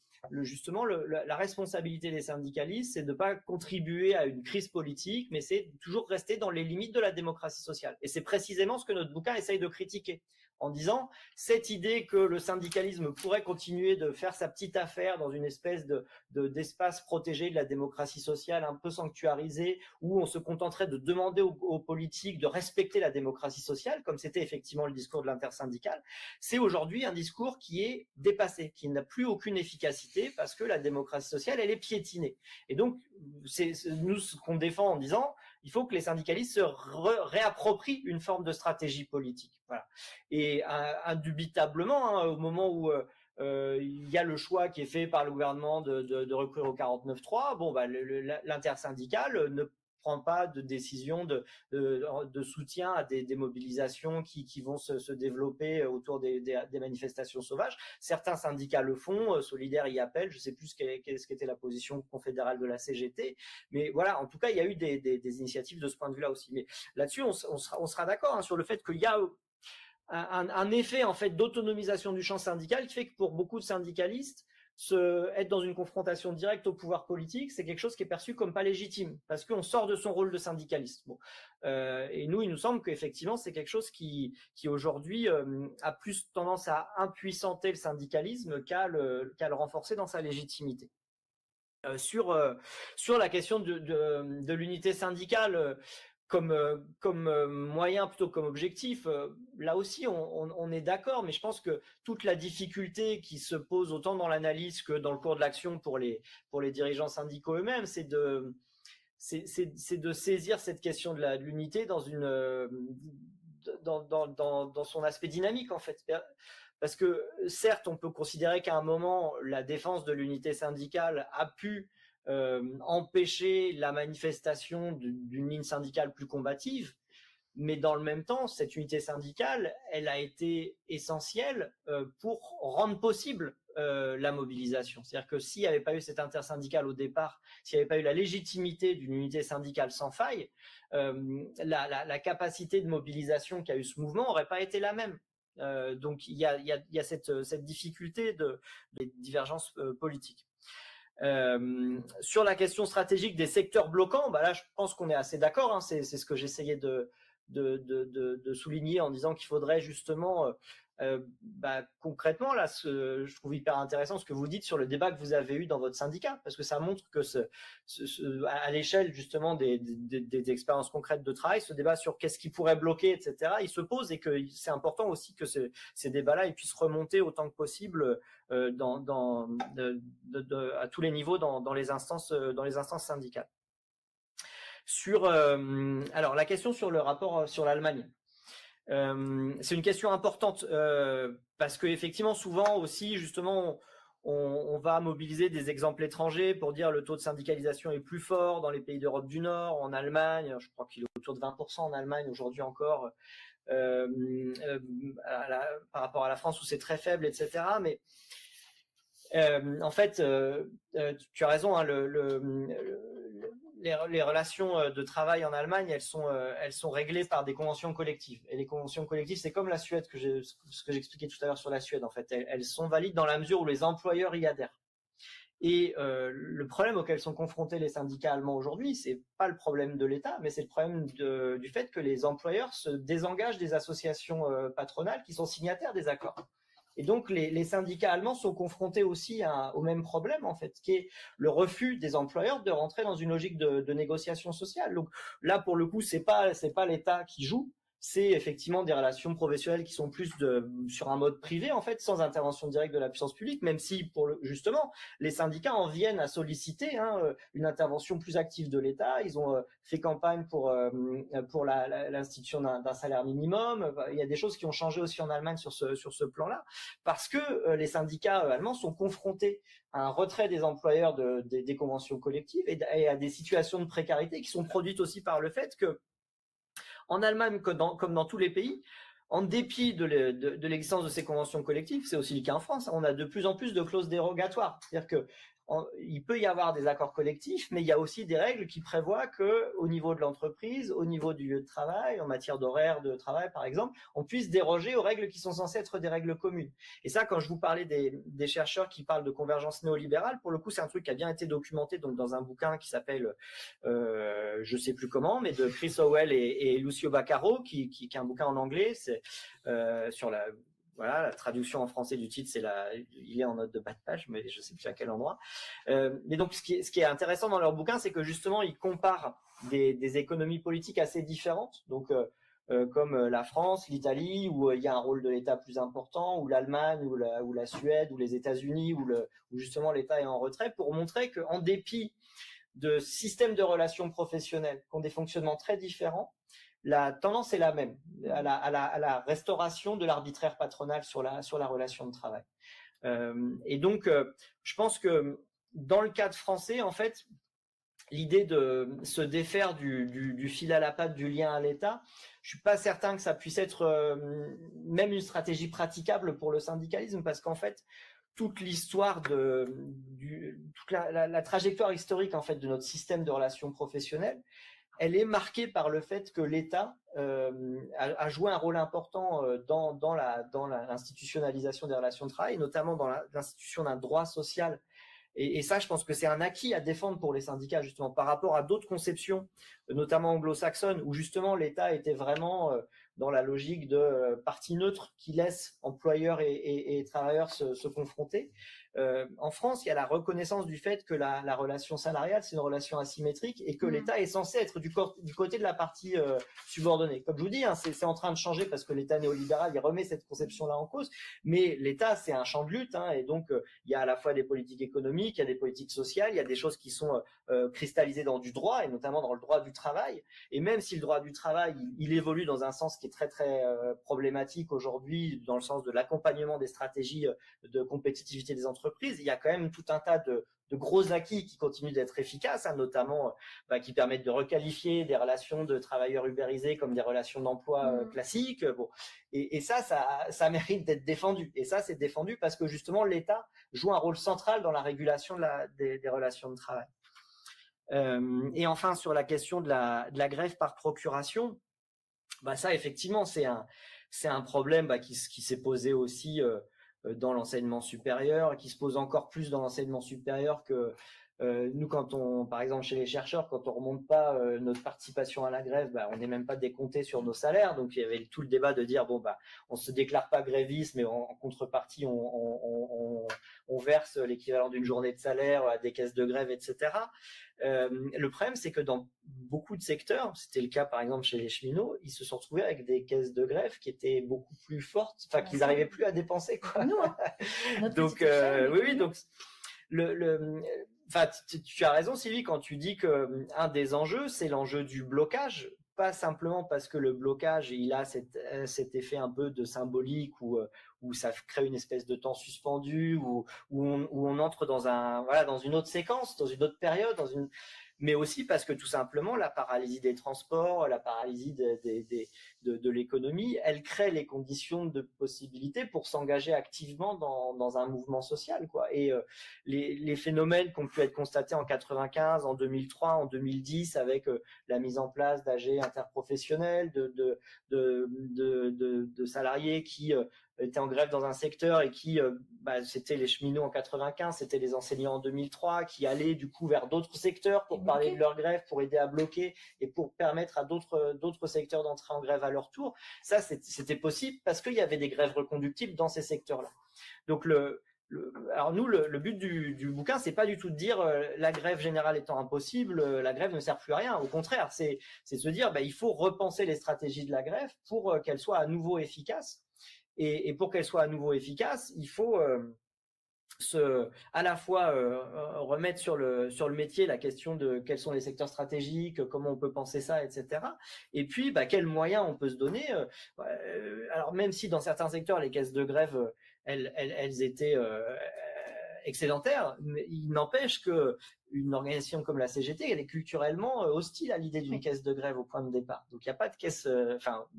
S2: justement la responsabilité des syndicalistes, c'est de ne pas contribuer à une crise politique, mais c'est toujours rester dans les limites de la démocratie sociale. Et c'est précisément ce que notre bouquin essaye de critiquer, en disant cette idée que le syndicalisme pourrait continuer de faire sa petite affaire dans une espèce d'espace protégé de la démocratie sociale un peu sanctuarisé, où on se contenterait de demander aux politiques de respecter la démocratie sociale, comme c'était effectivement le discours de l'intersyndicale, c'est aujourd'hui un discours qui est dépassé, qui n'a plus aucune efficacité parce que la démocratie sociale, elle est piétinée. Et donc, c'est nous ce qu'on défend en disant il faut que les syndicalistes se réapproprient une forme de stratégie politique. Voilà. Et indubitablement, au moment où il y a le choix qui est fait par le gouvernement de recourir au 49.3, bon, l'intersyndicale ne prend pas de décision de soutien à des mobilisations qui vont se développer autour des manifestations sauvages. Certains syndicats le font, Solidaire y appelle, je ne sais plus ce qu'était la position confédérale de la CGT, mais voilà, en tout cas, il y a eu des initiatives de ce point de vue-là aussi. Mais là-dessus, on sera d'accord sur le fait qu'il y a un effet en fait d'autonomisation du champ syndical qui fait que pour beaucoup de syndicalistes, être dans une confrontation directe au pouvoir politique, c'est quelque chose qui est perçu comme pas légitime, parce qu'on sort de son rôle de syndicaliste. Bon. Et nous, il nous semble qu'effectivement, c'est quelque chose qui aujourd'hui a plus tendance à impuissanter le syndicalisme qu'à le renforcer dans sa légitimité. Sur la question de l'unité syndicale, comme moyen plutôt que comme objectif, là aussi on est d'accord, mais je pense que toute la difficulté qui se pose autant dans l'analyse que dans le cours de l'action pour les dirigeants syndicaux eux-mêmes, c'est de saisir cette question de l'unité dans son aspect dynamique en fait. Parce que certes, on peut considérer qu'à un moment, la défense de l'unité syndicale a pu empêcher la manifestation d'une ligne syndicale plus combative, mais dans le même temps, cette unité syndicale, elle a été essentielle pour rendre possible la mobilisation. C'est-à-dire que s'il n'y avait pas eu cette intersyndicale au départ, s'il n'y avait pas eu la légitimité d'une unité syndicale sans faille, la capacité de mobilisation qu'a eu ce mouvement n'aurait pas été la même. Donc il y a cette difficulté des divergences politiques. Sur la question stratégique des secteurs bloquants, là je pense qu'on est assez d'accord, hein, c'est ce que j'essayais de souligner en disant qu'il faudrait justement concrètement là, je trouve hyper intéressant ce que vous dites sur le débat que vous avez eu dans votre syndicat, parce que ça montre que à l'échelle justement des expériences concrètes de travail, ce débat sur qu'est-ce qui pourrait bloquer, etc., il se pose, et que c'est important aussi que ces débats-là ils puissent remonter autant que possible à tous les niveaux dans les instances syndicales. Alors la question sur le rapport sur l'Allemagne. C'est une question importante parce que effectivement souvent aussi justement on va mobiliser des exemples étrangers pour dire le taux de syndicalisation est plus fort dans les pays d'Europe du Nord, en Allemagne, je crois qu'il est autour de 20% en Allemagne aujourd'hui encore, par rapport à la France où c'est très faible, etc. Mais en fait, tu as raison, hein, les relations de travail en Allemagne, elles sont réglées par des conventions collectives. Et les conventions collectives, c'est comme la Suède, ce que j'expliquais tout à l'heure sur la Suède. En fait, elles sont valides dans la mesure où les employeurs y adhèrent. Et le problème auquel sont confrontés les syndicats allemands aujourd'hui, c'est pas le problème de l'État, mais c'est le problème du fait que les employeurs se désengagent des associations patronales qui sont signataires des accords. Et donc, les syndicats allemands sont confrontés aussi au même problème, en fait, qui est le refus des employeurs de rentrer dans une logique de négociation sociale. Donc là, pour le coup, c'est pas l'État qui joue, c'est effectivement des relations professionnelles qui sont plus sur un mode privé, en fait, sans intervention directe de la puissance publique, même si, justement, les syndicats en viennent à solliciter une intervention plus active de l'État. Ils ont fait campagne pour l'institution d'un salaire minimum. Il y a des choses qui ont changé aussi en Allemagne sur ce plan-là, parce que les syndicats allemands sont confrontés à un retrait des employeurs des conventions collectives et à des situations de précarité qui sont produites aussi par le fait que en Allemagne, comme dans tous les pays, en dépit de l'existence de ces conventions collectives, c'est aussi le cas en France, on a de plus en plus de clauses dérogatoires. C'est-à-dire qu'il peut y avoir des accords collectifs, mais il y a aussi des règles qui prévoient qu'au niveau de l'entreprise, au niveau du lieu de travail, en matière d'horaire de travail par exemple, on puisse déroger aux règles qui sont censées être des règles communes. Et ça, quand je vous parlais des chercheurs qui parlent de convergence néolibérale, pour le coup, c'est un truc qui a bien été documenté donc dans un bouquin qui s'appelle, je sais plus comment, mais de Chris Howell et Lucio Baccaro, qui est un bouquin en anglais, c'est sur la traduction en français du titre, il est en note de bas de page, mais je sais plus à quel endroit. Mais donc, ce qui est intéressant dans leur bouquin, c'est que justement, ils comparent des économies politiques assez différentes. Donc, comme la France, l'Italie, où il y a un rôle de l'État plus important, ou l'Allemagne, ou la Suède, ou les États-Unis, où justement l'État est en retrait, pour montrer qu'en dépit de systèmes de relations professionnelles qui ont des fonctionnements très différents, la tendance est la même, à la restauration de l'arbitraire patronal sur la relation de travail. Et donc, je pense que dans le cadre français, en fait, l'idée de se défaire du fil à la patte, du lien à l'État, je suis pas certain que ça puisse être même une stratégie praticable pour le syndicalisme, parce qu'en fait, toute l'histoire toute la trajectoire historique en fait de notre système de relations professionnelles, elle est marquée par le fait que l'État a joué un rôle important dans l'institutionnalisation des relations de travail, notamment dans l'institution d'un droit social. Et ça, je pense que c'est un acquis à défendre pour les syndicats, justement, par rapport à d'autres conceptions, notamment anglo-saxonnes, où justement l'État était vraiment dans la logique de partie neutre qui laisse employeurs et travailleurs se confronter. En France, il y a la reconnaissance du fait que la relation salariale, c'est une relation asymétrique et que l'État est censé être du côté de la partie subordonnée. Comme je vous dis, hein, c'est en train de changer parce que l'État néolibéral, il remet cette conception-là en cause. Mais l'État, c'est un champ de lutte, hein, et donc il y a à la fois des politiques économiques, il y a des politiques sociales, il y a des choses qui sont cristallisées dans du droit, et notamment dans le droit du travail. Et même si le droit du travail, il évolue dans un sens qui est très très problématique aujourd'hui, dans le sens de l'accompagnement des stratégies de compétitivité des entreprises, il y a quand même tout un tas de gros acquis qui continuent d'être efficaces, hein, notamment qui permettent de requalifier des relations de travailleurs ubérisés comme des relations d'emploi classiques. Bon. Et ça mérite d'être défendu. Et ça, c'est défendu parce que justement, l'État joue un rôle central dans la régulation des relations de travail. Et enfin, sur la question de la grève par procuration, ça, effectivement, c'est un problème qui s'est posé aussi dans l'enseignement supérieur, qui se pose encore plus dans l'enseignement supérieur que nous, par exemple, chez les chercheurs, quand on remonte pas notre participation à la grève, on n'est même pas décompté sur nos salaires. Donc, il y avait tout le débat de dire, on se déclare pas gréviste, mais en contrepartie, on verse l'équivalent d'une journée de salaire à des caisses de grève, etc. Le problème, c'est que dans beaucoup de secteurs, c'était le cas par exemple chez les cheminots, ils se sont retrouvés avec des caisses de grève qui étaient beaucoup plus fortes, qu'ils n'arrivaient plus à dépenser, quoi.
S1: Nous, hein.
S2: Donc oui, donc tu as raison, Sylvie, quand tu dis que un des enjeux, c'est l'enjeu du blocage pas simplement parce que le blocage, il a cet effet un peu de symbolique où ça crée une espèce de temps suspendu, où on entre dans dans une autre séquence, dans une autre période, mais aussi parce que tout simplement la paralysie des transports, la paralysie de l'économie, elle crée les conditions de possibilité pour s'engager activement dans un mouvement social, quoi. Et les phénomènes qui ont pu être constatés en 95, en 2003, en 2010, avec la mise en place d'AG interprofessionnels, de salariés qui étaient en grève dans un secteur et qui, c'était les cheminots en 95, c'était les enseignants en 2003, qui allaient du coup vers d'autres secteurs pour parler de leur grève, pour aider à bloquer et pour permettre à d'autres secteurs d'entrer en grève à leur tour. Ça, c'était possible parce qu'il y avait des grèves reconductibles dans ces secteurs-là. Donc alors nous, le but du bouquin, c'est pas du tout de dire la grève générale étant impossible, la grève ne sert plus à rien. Au contraire, c'est de se dire il faut repenser les stratégies de la grève pour qu'elles soient à nouveau efficaces. Et pour qu'elle soit à nouveau efficace, il faut à la fois remettre sur le métier la question de quels sont les secteurs stratégiques, comment on peut penser ça, etc. Et puis, quels moyens on peut se donner. Alors même si dans certains secteurs, les caisses de grève, elles étaient excédentaires, mais il n'empêche que une organisation comme la CGT, elle est culturellement hostile à l'idée d'une caisse de grève au point de départ. Donc il n'y a pas de caisse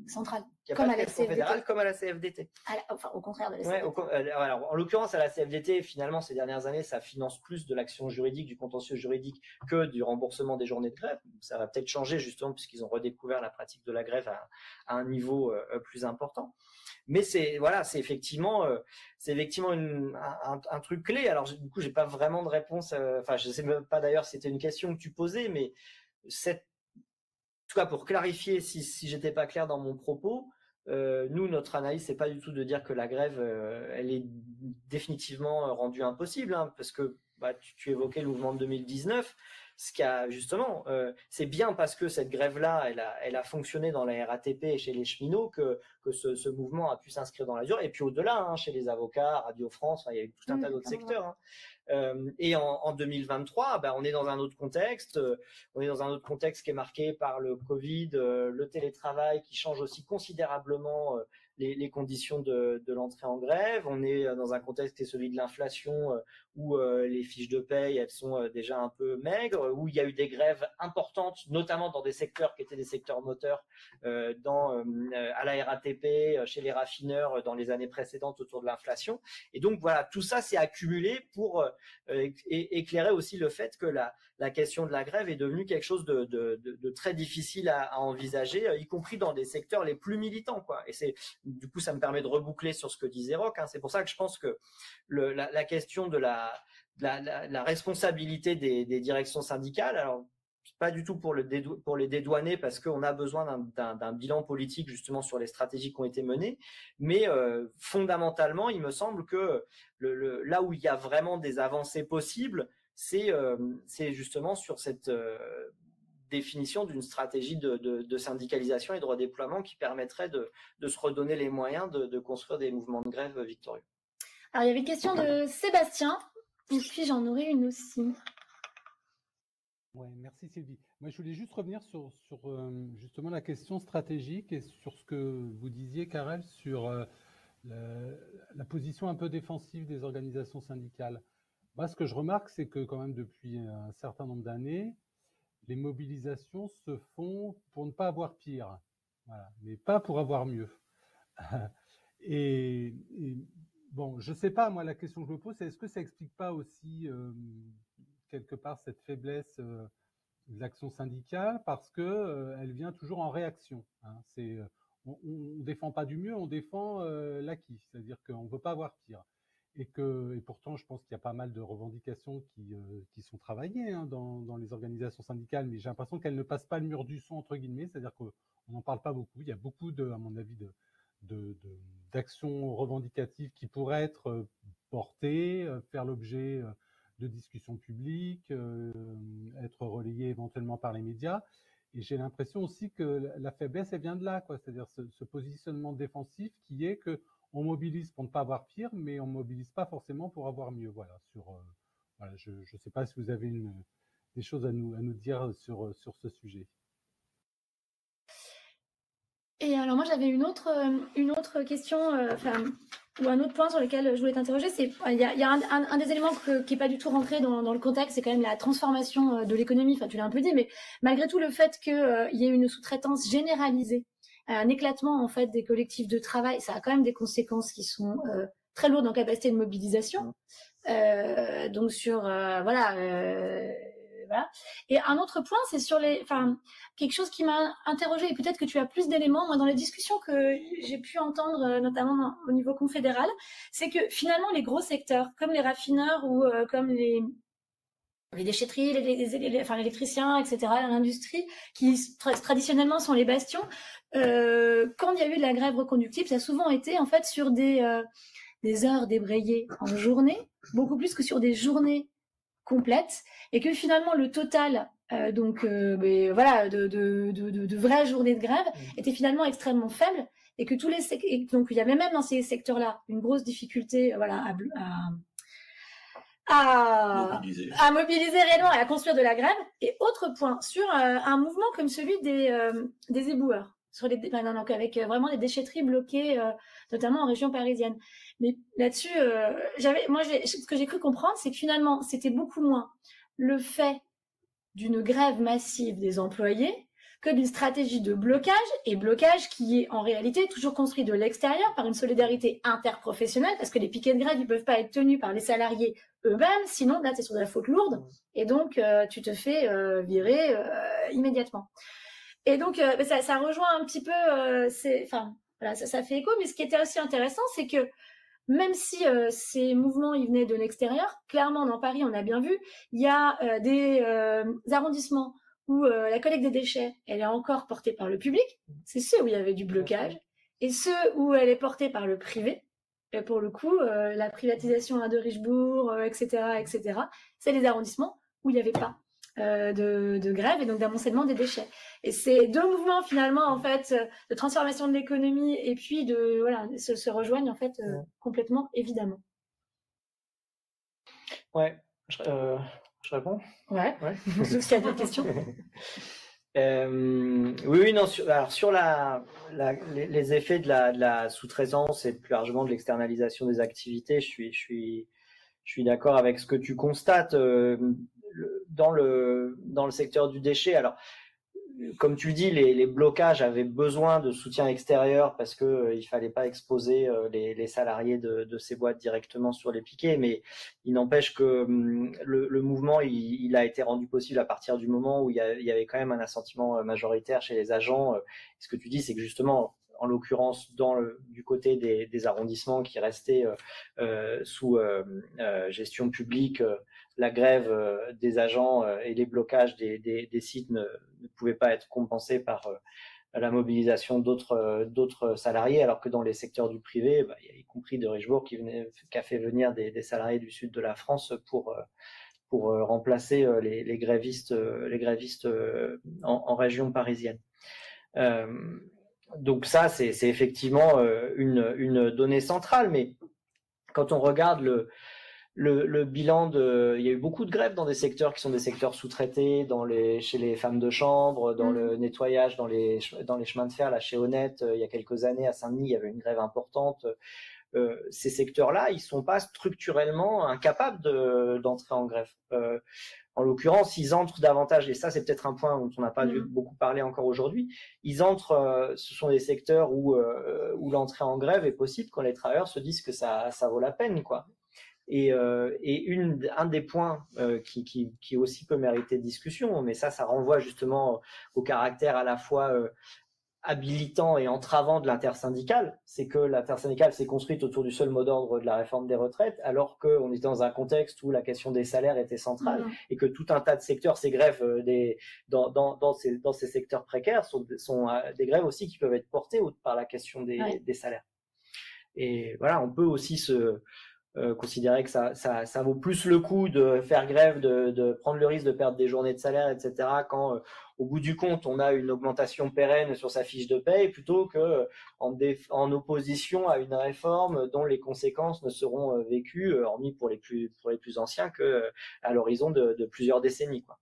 S1: centrale,
S2: comme à la confédérale, comme à la CFDT.
S1: Au contraire de la CFDT.
S2: Alors, en l'occurrence, à la CFDT, finalement, ces dernières années, ça finance plus de l'action juridique, du contentieux juridique, que du remboursement des journées de grève. Ça va peut-être changer justement puisqu'ils ont redécouvert la pratique de la grève à un niveau plus important. Mais c'est effectivement un truc clé. Alors du coup, j'ai pas vraiment de réponse. Je sais même pas d'ailleurs si c'était une question que tu posais, mais en tout cas pour clarifier, si j'étais pas clair dans mon propos, nous notre analyse c'est pas du tout de dire que la grève elle est définitivement rendue impossible, hein, parce que tu évoquais le mouvement de 2019. Ce qui a justement, c'est bien parce que cette grève-là, elle a fonctionné dans la RATP et chez les cheminots que ce mouvement a pu s'inscrire dans la durée. Et puis au-delà, hein, chez les avocats, Radio France, il y a eu tout un tas d'autres secteurs. Hein. Et en 2023, on est dans un autre contexte. On est dans un autre contexte qui est marqué par le Covid, le télétravail qui change aussi considérablement les conditions de l'entrée en grève. On est dans un contexte qui est celui de l'inflation où les fiches de paye elles sont déjà un peu maigres, où il y a eu des grèves importantes, notamment dans des secteurs qui étaient des secteurs moteurs à la RATP, chez les raffineurs dans les années précédentes autour de l'inflation. Et donc voilà, tout ça s'est accumulé pour éclairer aussi le fait que la question de la grève est devenue quelque chose de très difficile à envisager, y compris dans des secteurs les plus militants, quoi. Et du coup, ça me permet de reboucler sur ce que disait Roch. Hein. C'est pour ça que je pense que la question de la responsabilité des directions syndicales, alors pas du tout pour les dédouaner parce qu'on a besoin d'un bilan politique justement sur les stratégies qui ont été menées, mais fondamentalement, il me semble que là où il y a vraiment des avancées possibles, c'est justement sur cette définition d'une stratégie de syndicalisation et de redéploiement qui permettrait de se redonner les moyens de construire des mouvements de grève victorieux.
S1: Alors, il y avait une question de Sébastien, et puis j'en aurai une aussi.
S8: Ouais, merci Sylvie. Moi, je voulais juste revenir sur justement la question stratégique et sur ce que vous disiez, Karel, sur la position un peu défensive des organisations syndicales. Moi, ce que je remarque, c'est que quand même depuis un certain nombre d'années, les mobilisations se font pour ne pas avoir pire, voilà, mais pas pour avoir mieux. et bon, je sais pas, moi, la question que je me pose, c'est est-ce que ça explique pas aussi quelque part cette faiblesse de l'action syndicale parce que elle vient toujours en réaction. Hein. On défend pas du mieux, on défend l'acquis, c'est-à-dire qu'on veut pas avoir pire. Et pourtant, je pense qu'il y a pas mal de revendications qui sont travaillées hein, dans les organisations syndicales, mais j'ai l'impression qu'elles ne passent pas le mur du son entre guillemets, c'est-à-dire qu'on n'en parle pas beaucoup. Il y a beaucoup à mon avis, d'actions revendicatives qui pourraient être portées, faire l'objet de discussions publiques, être relayées éventuellement par les médias. Et j'ai l'impression aussi que la faiblesse, elle vient de là, quoi. C'est-à-dire ce positionnement défensif qui est que on mobilise pour ne pas avoir pire, mais on mobilise pas forcément pour avoir mieux. Voilà. Voilà, je ne sais pas si vous avez des choses à nous dire sur ce sujet.
S1: Et alors moi j'avais une autre question, ou un autre point sur lequel je voulais t'interroger, c'est il y a un des éléments qui est pas du tout rentré dans le contexte, c'est quand même la transformation de l'économie. Enfin tu l'as un peu dit, mais malgré tout le fait qu'il y ait une sous-traitance généralisée, un éclatement en fait des collectifs de travail, ça a quand même des conséquences qui sont très lourdes en capacité de mobilisation. Donc sur voilà. Et un autre point, c'est sur quelque chose qui m'a interrogée, et peut-être que tu as plus d'éléments, moi, dans les discussions que j'ai pu entendre, notamment au niveau confédéral, c'est que finalement, les gros secteurs, comme les raffineurs ou comme les déchetteries, enfin, l'électricien, etc., l'industrie, qui traditionnellement sont les bastions, quand il y a eu de la grève reconductible, ça a souvent été en fait sur des heures débrayées en journée, beaucoup plus que sur des journées complètes, et que finalement le total de vraies journées de grève était finalement extrêmement faible, et que donc il y avait même dans ces secteurs-là une grosse difficulté à mobiliser réellement et à construire de la grève. Et autre point, sur un mouvement comme celui des éboueurs, avec vraiment des déchetteries bloquées, notamment en région parisienne. Mais là-dessus, ce que j'ai cru comprendre, c'est que finalement, c'était beaucoup moins le fait d'une grève massive des employés que d'une stratégie de blocage qui est en réalité toujours construit de l'extérieur par une solidarité interprofessionnelle, parce que les piquets de grève, ils peuvent pas être tenus par les salariés eux-mêmes, sinon là, c'est sur de la faute lourde, et donc tu te fais virer immédiatement. Et donc, ça rejoint un petit peu, ça fait écho, mais ce qui était aussi intéressant, c'est que même si ces mouvements ils venaient de l'extérieur, clairement dans Paris, on a bien vu, il y a des arrondissements où la collecte des déchets, elle est encore portée par le public, c'est ceux où il y avait du blocage, et ceux où elle est portée par le privé. Et pour le coup, la privatisation de Richebourg, etc., c'est les arrondissements où il n'y avait pas de grève et donc d'amoncellement des déchets. Et ces deux mouvements finalement en fait de transformation de l'économie et puis se rejoignent en fait complètement évidemment.
S2: Ouais, je réponds.
S1: Ouais. Sauf s'il y a d'autres questions.
S2: Oui, non. Sur les effets de la sous-traitance et plus largement de l'externalisation des activités, je suis d'accord avec ce que tu constates dans le secteur du déchet. Alors, comme tu le dis, les blocages avaient besoin de soutien extérieur parce que il fallait pas exposer les salariés de ces boîtes directement sur les piquets, mais il n'empêche que le mouvement il a été rendu possible à partir du moment où il y avait quand même un assentiment majoritaire chez les agents. Ce que tu dis, c'est que justement, en l'occurrence, du côté des arrondissements qui restaient sous gestion publique, la grève des agents et les blocages des sites ne pouvaient pas être compensés par la mobilisation d'autres salariés, alors que dans les secteurs du privé, y compris de Richebourg qui a fait venir des salariés du sud de la France pour remplacer les grévistes en région parisienne. Donc ça, c'est effectivement une donnée centrale, mais quand on regarde le bilan il y a eu beaucoup de grèves dans des secteurs qui sont des secteurs sous-traités, chez les femmes de chambre, dans le nettoyage, dans les chemins de fer, là chez Honnête, il y a quelques années à Saint-Denis, il y avait une grève importante. Ces secteurs-là, ils sont pas structurellement incapables d'entrer en grève. En l'occurrence, ils entrent davantage, et ça c'est peut-être un point dont on n'a pas beaucoup parlé encore aujourd'hui, ce sont des secteurs où l'entrée en grève est possible quand les travailleurs se disent que ça vaut la peine, quoi. Et un des points qui aussi peut mériter discussion, mais ça renvoie justement au caractère à la fois habilitant et entravant de l'intersyndicale, c'est que l'intersyndicale s'est construite autour du seul mot d'ordre de la réforme des retraites, alors qu'on était dans un contexte où la question des salaires était centrale et que tout un tas de secteurs, ces grèves dans ces secteurs précaires sont des grèves aussi qui peuvent être portées par la question des salaires. Et voilà, on peut aussi considérer que ça vaut plus le coup de faire grève, de prendre le risque de perdre des journées de salaire, etc., quand au bout du compte on a une augmentation pérenne sur sa fiche de paye, plutôt que en opposition à une réforme dont les conséquences ne seront vécues, hormis pour les plus anciens, que à l'horizon de plusieurs décennies, quoi.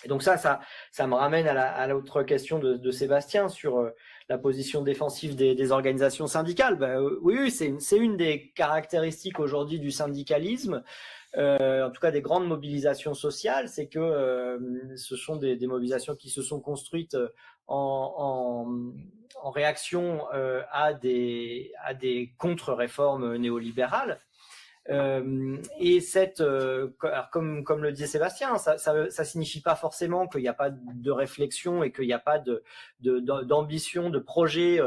S2: Et donc ça me ramène à l'autre question de Sébastien sur la position défensive des organisations syndicales. Oui, c'est une des caractéristiques aujourd'hui du syndicalisme, en tout cas des grandes mobilisations sociales, c'est que ce sont des mobilisations qui se sont construites en réaction à des contre-réformes néolibérales. Et alors comme le disait Sébastien, ça signifie pas forcément qu'il n'y a pas de réflexion et qu'il n'y a pas d'ambition, de projet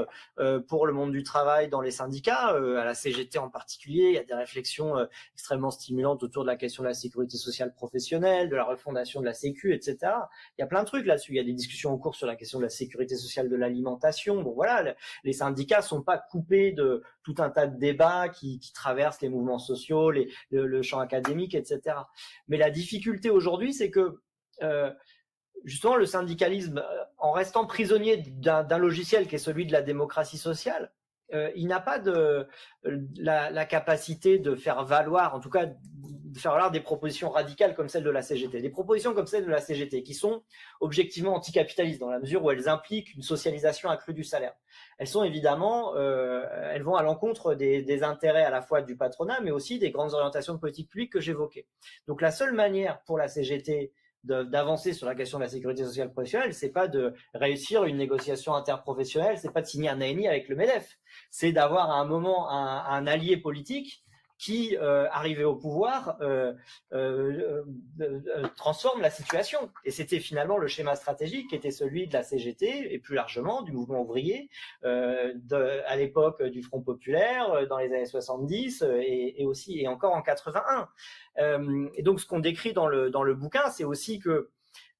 S2: pour le monde du travail dans les syndicats. À la CGT en particulier, il y a des réflexions extrêmement stimulantes autour de la question de la sécurité sociale professionnelle, de la refondation de la Sécu, etc. Il y a plein de trucs là-dessus. Il y a des discussions en cours sur la question de la sécurité sociale de l'alimentation. Bon voilà, les syndicats sont pas coupés de tout un tas de débats qui traversent les mouvements sociaux, le champ académique, etc. Mais la difficulté aujourd'hui, c'est que justement le syndicalisme, en restant prisonnier d'un logiciel qui est celui de la démocratie sociale, il n'a pas la capacité de faire valoir, en tout cas de faire valoir des propositions radicales comme celles de la CGT. Des propositions comme celles de la CGT qui sont objectivement anticapitalistes dans la mesure où elles impliquent une socialisation accrue du salaire. Elles sont évidemment, elles vont à l'encontre des intérêts à la fois du patronat, mais aussi des grandes orientations de politique publique que j'évoquais. Donc la seule manière pour la CGT d'avancer sur la question de la sécurité sociale professionnelle, c'est pas de réussir une négociation interprofessionnelle, c'est pas de signer un ANI avec le MEDEF, c'est d'avoir à un moment un allié politique qui, arrivé au pouvoir, transforme la situation. Et c'était finalement le schéma stratégique qui était celui de la CGT et plus largement du mouvement ouvrier à l'époque du Front populaire dans les années 70 et aussi et encore en 81. Et donc ce qu'on décrit dans le bouquin, c'est aussi que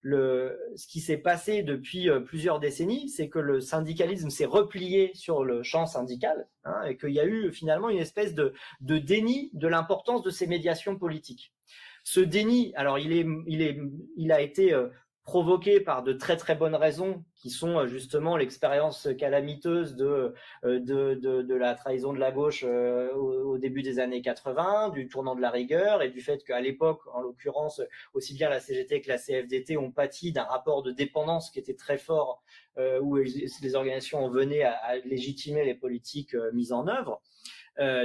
S2: ce qui s'est passé depuis plusieurs décennies, c'est que le syndicalisme s'est replié sur le champ syndical, et qu'il y a eu finalement une espèce de déni de l'importance de ces médiations politiques. Ce déni, alors il a été provoqué par de très très bonnes raisons qui sont justement l'expérience calamiteuse de la trahison de la gauche au début des années 80, du tournant de la rigueur et du fait qu'à l'époque, en l'occurrence, aussi bien la CGT que la CFDT ont pâti d'un rapport de dépendance qui était très fort où les organisations en venaient à légitimer les politiques mises en œuvre.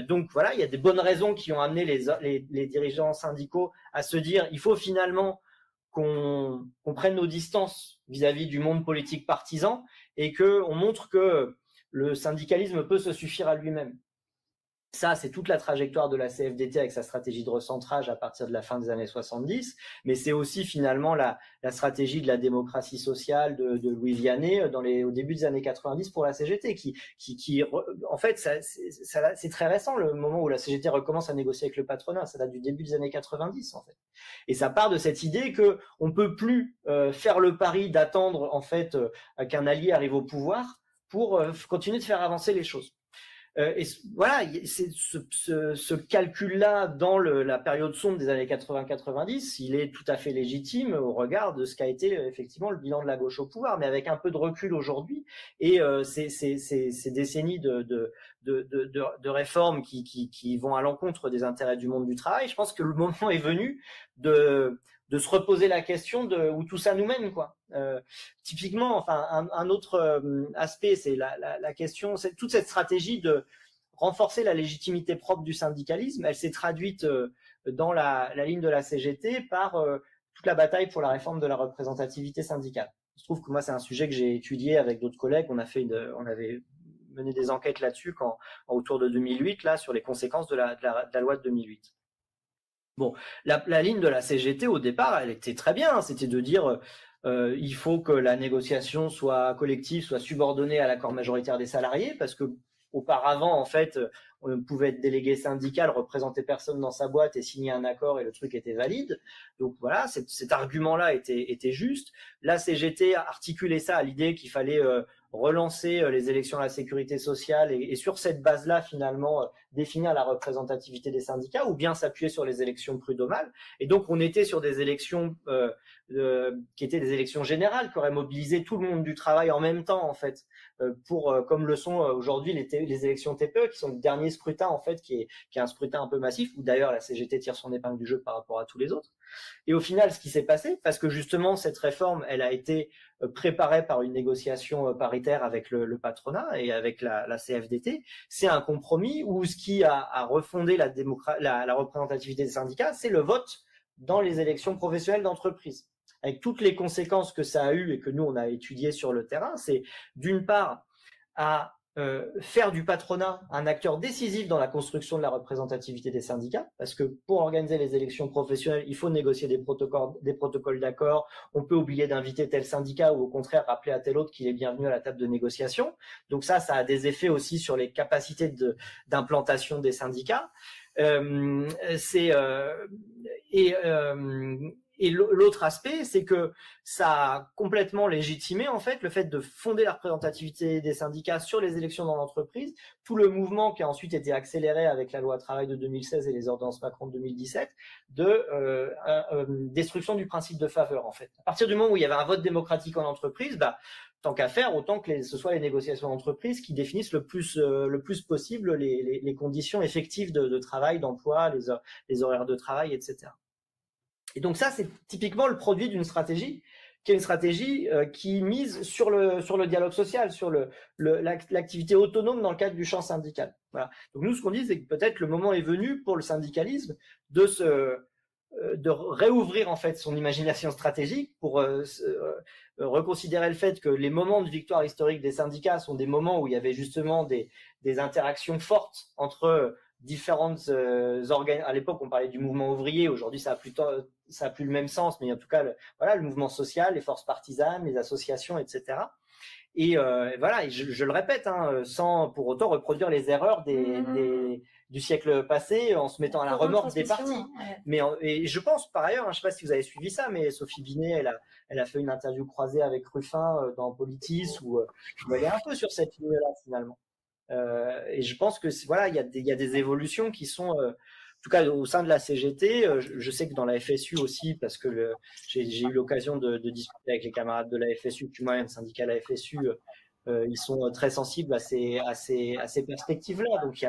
S2: Donc voilà, il y a des bonnes raisons qui ont amené les dirigeants syndicaux à se dire il faut finalement qu'on prenne nos distances vis-à-vis du monde politique partisan et qu'on montre que le syndicalisme peut se suffire à lui-même. Ça, c'est toute la trajectoire de la CFDT avec sa stratégie de recentrage à partir de la fin des années 70, mais c'est aussi finalement la stratégie de la démocratie sociale de Louis Vianney au début des années 90 pour la CGT, qui en fait, c'est très récent le moment où la CGT recommence à négocier avec le patronat, ça date du début des années 90 en fait. Et ça part de cette idée que on peut plus faire le pari d'attendre en fait qu'un allié arrive au pouvoir pour continuer de faire avancer les choses. Et voilà, c'est ce calcul-là dans la période sombre des années 80-90, il est tout à fait légitime au regard de ce qu'a été effectivement le bilan de la gauche au pouvoir, mais avec un peu de recul aujourd'hui et ces décennies de réformes qui vont à l'encontre des intérêts du monde du travail, je pense que le moment est venu de se reposer la question de où tout ça nous mène, quoi. Typiquement, enfin, un autre aspect, c'est la question, c'est toute cette stratégie de renforcer la légitimité propre du syndicalisme. Elle s'est traduite dans la ligne de la CGT par toute la bataille pour la réforme de la représentativité syndicale. Je trouve que moi, c'est un sujet que j'ai étudié avec d'autres collègues. On avait mené des enquêtes là-dessus autour de 2008, là, sur les conséquences de la loi de 2008. Bon, la ligne de la CGT au départ, elle était très bien. C'était de dire il faut que la négociation soit collective, soit subordonnée à l'accord majoritaire des salariés, parce que auparavant, en fait, on pouvait être délégué syndical, représenter personne dans sa boîte et signer un accord et le truc était valide. Donc voilà, cet argument-là était juste. La CGT articulait ça à l'idée qu'il fallait relancer les élections à la sécurité sociale et sur cette base-là, finalement, définir la représentativité des syndicats ou bien s'appuyer sur les élections prud'homales. Et donc, on était sur des élections qui étaient des élections générales, qui auraient mobilisé tout le monde du travail en même temps, en fait, comme le sont aujourd'hui les élections TPE, qui sont le dernier dernier scrutin en fait qui est un scrutin un peu massif, où d'ailleurs la CGT tire son épingle du jeu par rapport à tous les autres. Et au final, ce qui s'est passé, parce que justement cette réforme, elle a été préparée par une négociation paritaire avec le patronat et avec la CFDT, c'est un compromis où ce qui a refondé la représentativité des syndicats, c'est le vote dans les élections professionnelles d'entreprise, avec toutes les conséquences que ça a eu et que nous on a étudié sur le terrain. C'est d'une part à faire du patronat un acteur décisif dans la construction de la représentativité des syndicats, parce que pour organiser les élections professionnelles, il faut négocier des protocoles d'accord. On peut oublier d'inviter tel syndicat ou au contraire rappeler à tel autre qu'il est bienvenu à la table de négociation. Donc ça a des effets aussi sur les capacités d'implantation des syndicats. Et l'autre aspect, c'est que ça a complètement légitimé en fait le fait de fonder la représentativité des syndicats sur les élections dans l'entreprise, tout le mouvement qui a ensuite été accéléré avec la loi travail de 2016 et les ordonnances Macron de 2017 de destruction du principe de faveur en fait. À partir du moment où il y avait un vote démocratique en entreprise, tant qu'à faire, autant que ce soit les négociations d'entreprise qui définissent le plus possible les conditions effectives de travail, d'emploi, les horaires de travail, etc. Et donc ça, c'est typiquement le produit d'une stratégie qui est une stratégie qui mise sur le dialogue social, sur l'activité autonome dans le cadre du champ syndical. Voilà. Donc nous, ce qu'on dit, c'est que peut-être le moment est venu pour le syndicalisme de réouvrir en fait son imagination stratégique pour reconsidérer le fait que les moments de victoire historique des syndicats sont des moments où il y avait justement des interactions fortes entre différentes organes. À l'époque, on parlait du mouvement ouvrier. Aujourd'hui, ça a plus le même sens, mais en tout cas, le mouvement social, les forces partisanes, les associations, etc. Et voilà, et je le répète, sans pour autant reproduire les erreurs du siècle passé en se mettant à la remorque des partis. Ouais. Et je pense par ailleurs, je ne sais pas si vous avez suivi ça, mais Sophie Binet, elle a fait une interview croisée avec Ruffin dans Politis où elle est un peu sur cette ligne-là finalement. Et je pense que voilà, il y a des évolutions qui sont, en tout cas au sein de la CGT. Je sais que dans la FSU aussi, parce que j'ai eu l'occasion de discuter avec les camarades de la FSU, puis moi, un syndicat de la FSU, ils sont très sensibles à ces perspectives-là. Donc je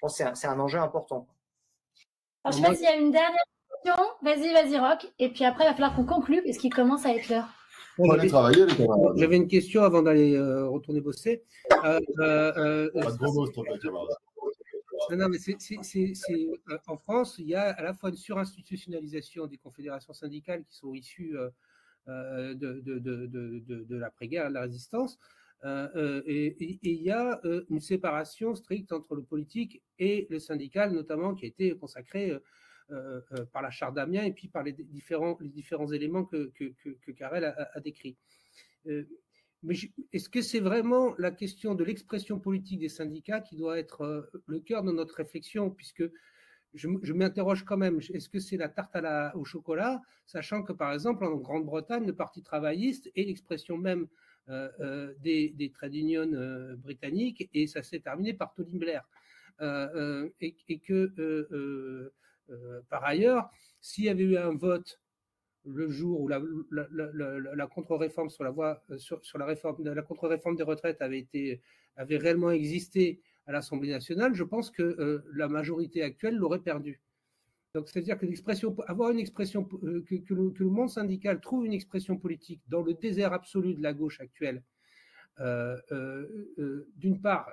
S2: pense que c'est un enjeu important.
S1: Alors, je sais pas s'il y a une dernière question. Vas-y, Roch. Et puis après, il va falloir qu'on conclue parce qu'il commence à être l'heure.
S5: J'avais une question avant d'aller retourner bosser. Non, mais en France, il y a à la fois une surinstitutionnalisation des confédérations syndicales qui sont issues de l'après-guerre, de la résistance, et il y a une séparation stricte entre le politique et le syndical, notamment qui a été consacrée par la charte d'Amiens et puis par les différents éléments que Carrel a décrits. Mais est-ce que c'est vraiment la question de l'expression politique des syndicats qui doit être le cœur de notre réflexion, puisque je m'interroge quand même, est-ce que c'est la tarte au chocolat, sachant que par exemple en Grande-Bretagne, le Parti travailliste est l'expression même des trade unions britanniques, et ça s'est terminé par Tony Blair. Et que par ailleurs, s'il y avait eu un vote le jour où la contre-réforme sur la contre-réforme des retraites avait réellement existé à l'Assemblée nationale, je pense que la majorité actuelle l'aurait perdue. Donc, c'est-à-dire que avoir une expression, que le monde syndical trouve une expression politique dans le désert absolu de la gauche actuelle. D'une part,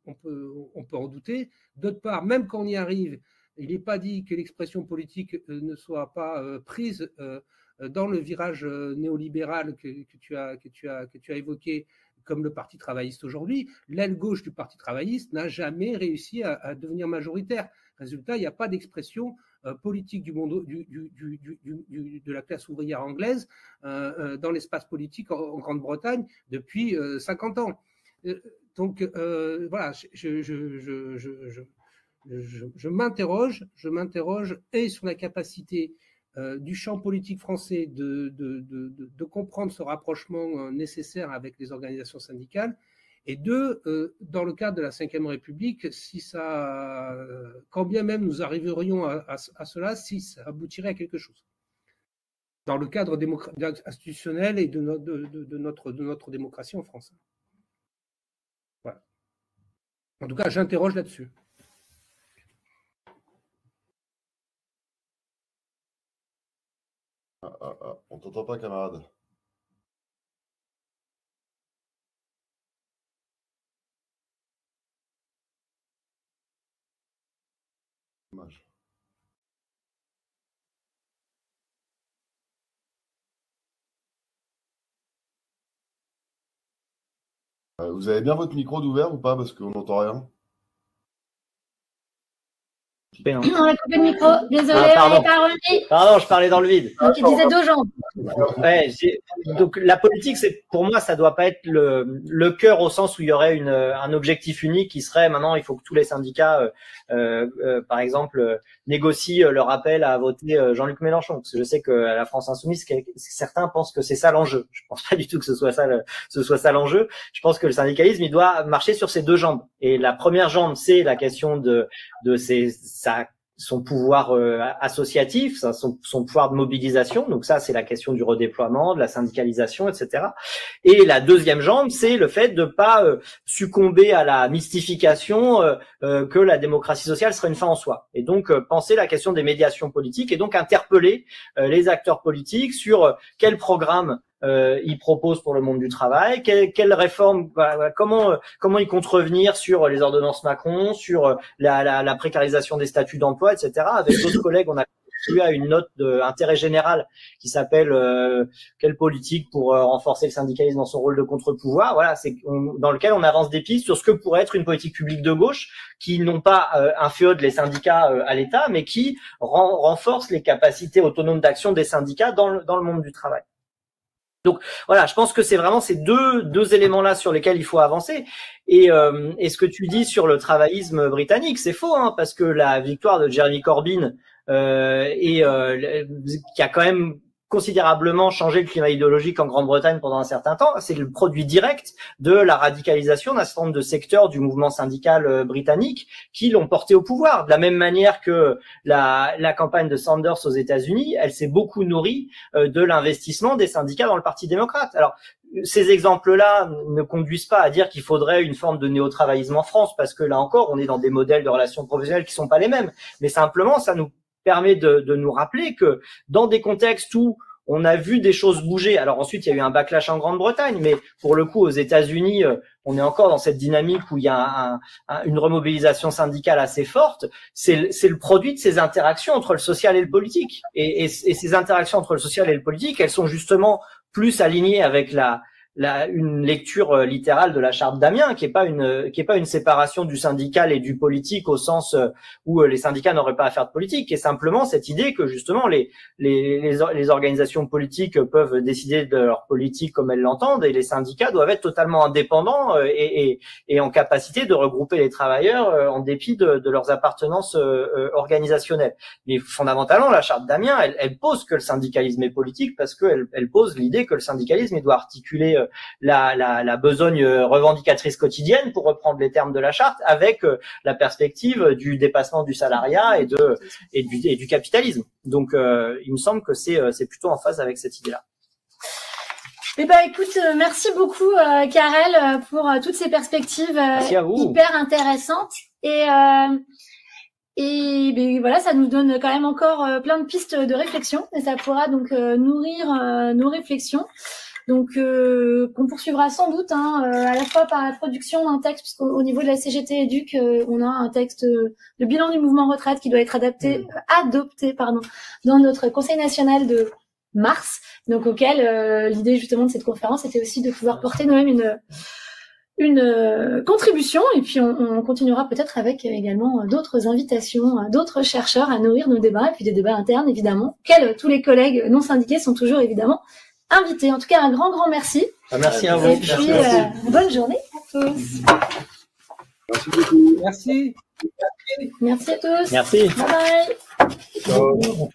S5: on peut en douter. D'autre part, même quand on y arrive, il n'est pas dit que l'expression politique ne soit pas prise dans le virage néolibéral que tu as évoqué, comme le Parti travailliste aujourd'hui. L'aile gauche du Parti travailliste n'a jamais réussi à devenir majoritaire. Résultat, il n'y a pas d'expression politique du monde, de la classe ouvrière anglaise dans l'espace politique en Grande-Bretagne depuis 50 ans. Donc voilà, je m'interroge et sur la capacité du champ politique français de comprendre ce rapprochement nécessaire avec les organisations syndicales, et dans le cadre de la Ve République, quand bien même nous arriverions à cela, si ça aboutirait à quelque chose, dans le cadre institutionnel et de notre démocratie en France. Voilà. En tout cas, j'interroge là-dessus.
S6: On t'entend pas, camarade. Dommage. Vous avez bien votre micro d'ouvert ou pas? Parce qu'on n'entend rien.
S1: On a coupé le micro, désolé,
S2: pardon.
S1: on n'est pas remis.
S2: Pardon, je parlais dans le vide.
S1: Donc il disait 2 jambes.
S2: Ouais, donc la politique, c'est pour moi, ça doit pas être le cœur au sens où il y aurait un objectif unique qui serait maintenant il faut que tous les syndicats, par exemple, négocient leur appel à voter Jean-Luc Mélenchon. Parce que je sais que à la France Insoumise, certains pensent que c'est ça l'enjeu. Je pense pas du tout que ce soit ça l'enjeu. Je pense que le syndicalisme, il doit marcher sur ses 2 jambes. Et la première jambe, c'est la question de son pouvoir associatif, son pouvoir de mobilisation. Donc ça, c'est la question du redéploiement, de la syndicalisation, etc. Et la deuxième jambe, c'est le fait de pas succomber à la mystification que la démocratie sociale serait une fin en soi. Et donc penser la question des médiations politiques et donc interpeller les acteurs politiques sur quel programme il propose pour le monde du travail, quelle réforme, comment y contrevenir sur les ordonnances Macron, sur la précarisation des statuts d'emploi, etc. Avec d'autres collègues, on a contribué à une note d'intérêt général qui s'appelle quelle politique pour renforcer le syndicalisme dans son rôle de contre-pouvoir. Voilà, dans lequel on avance des pistes sur ce que pourrait être une politique publique de gauche qui n'ont pas inféodent les syndicats à l'État, mais qui renforce les capacités autonomes d'action des syndicats dans le monde du travail. Donc voilà, je pense que c'est vraiment ces deux éléments-là sur lesquels il faut avancer. Et ce que tu dis sur le travaillisme britannique, c'est faux, hein, parce que la victoire de Jeremy Corbyn qui a quand même considérablement changé le climat idéologique en Grande-Bretagne pendant un certain temps, c'est le produit direct de la radicalisation d'un certain nombre de secteurs du mouvement syndical britannique qui l'ont porté au pouvoir. De la même manière que la campagne de Sanders aux États-Unis, elle s'est beaucoup nourrie de l'investissement des syndicats dans le Parti démocrate. Alors, ces exemples-là ne conduisent pas à dire qu'il faudrait une forme de néo-travaillisme en France, parce que là encore, on est dans des modèles de relations professionnelles qui sont pas les mêmes. Mais simplement, ça nous permet de nous rappeler que dans des contextes où on a vu des choses bouger, alors ensuite il y a eu un backlash en Grande-Bretagne, mais pour le coup aux États-Unis, on est encore dans cette dynamique où il y a une remobilisation syndicale assez forte. C'est le produit de ces interactions entre le social et le politique. Et ces interactions entre le social et le politique, elles sont justement plus alignées avec une lecture littérale de la charte d'Amiens, qui est pas une séparation du syndical et du politique au sens où les syndicats n'auraient pas à faire de politique, qui est simplement cette idée que justement les organisations politiques peuvent décider de leur politique comme elles l'entendent, et les syndicats doivent être totalement indépendants et en capacité de regrouper les travailleurs en dépit de leurs appartenances organisationnelles. Mais fondamentalement, la charte d'Amiens, elle pose que le syndicalisme est politique parce qu'elle pose l'idée que le syndicalisme il doit articuler la besogne revendicatrice quotidienne, pour reprendre les termes de la charte, avec la perspective du dépassement du salariat et du capitalisme. Donc, il me semble que c'est plutôt en phase avec cette idée-là.
S1: Eh ben, écoute, merci beaucoup, Karel, pour toutes ces perspectives hyper intéressantes. Et ben, voilà, ça nous donne quand même encore plein de pistes de réflexion, et ça pourra donc nourrir nos réflexions. Donc, qu'on poursuivra sans doute, à la fois par la production d'un texte, puisqu'au niveau de la CGT Éduc, on a un texte de bilan du mouvement retraite qui doit être adopté dans notre Conseil national de mars, donc auquel l'idée justement de cette conférence était aussi de pouvoir porter nous-mêmes une contribution, et puis on continuera peut-être avec également d'autres invitations, d'autres chercheurs à nourrir nos débats, et puis des débats internes évidemment, auxquels tous les collègues non syndiqués sont toujours évidemment invités. En tout cas, un grand merci.
S2: Merci à vous.
S1: Et puis, bonne journée à tous.
S6: Merci beaucoup.
S5: Merci.
S1: Merci à tous.
S2: Merci.
S1: Bye bye.
S6: Ciao.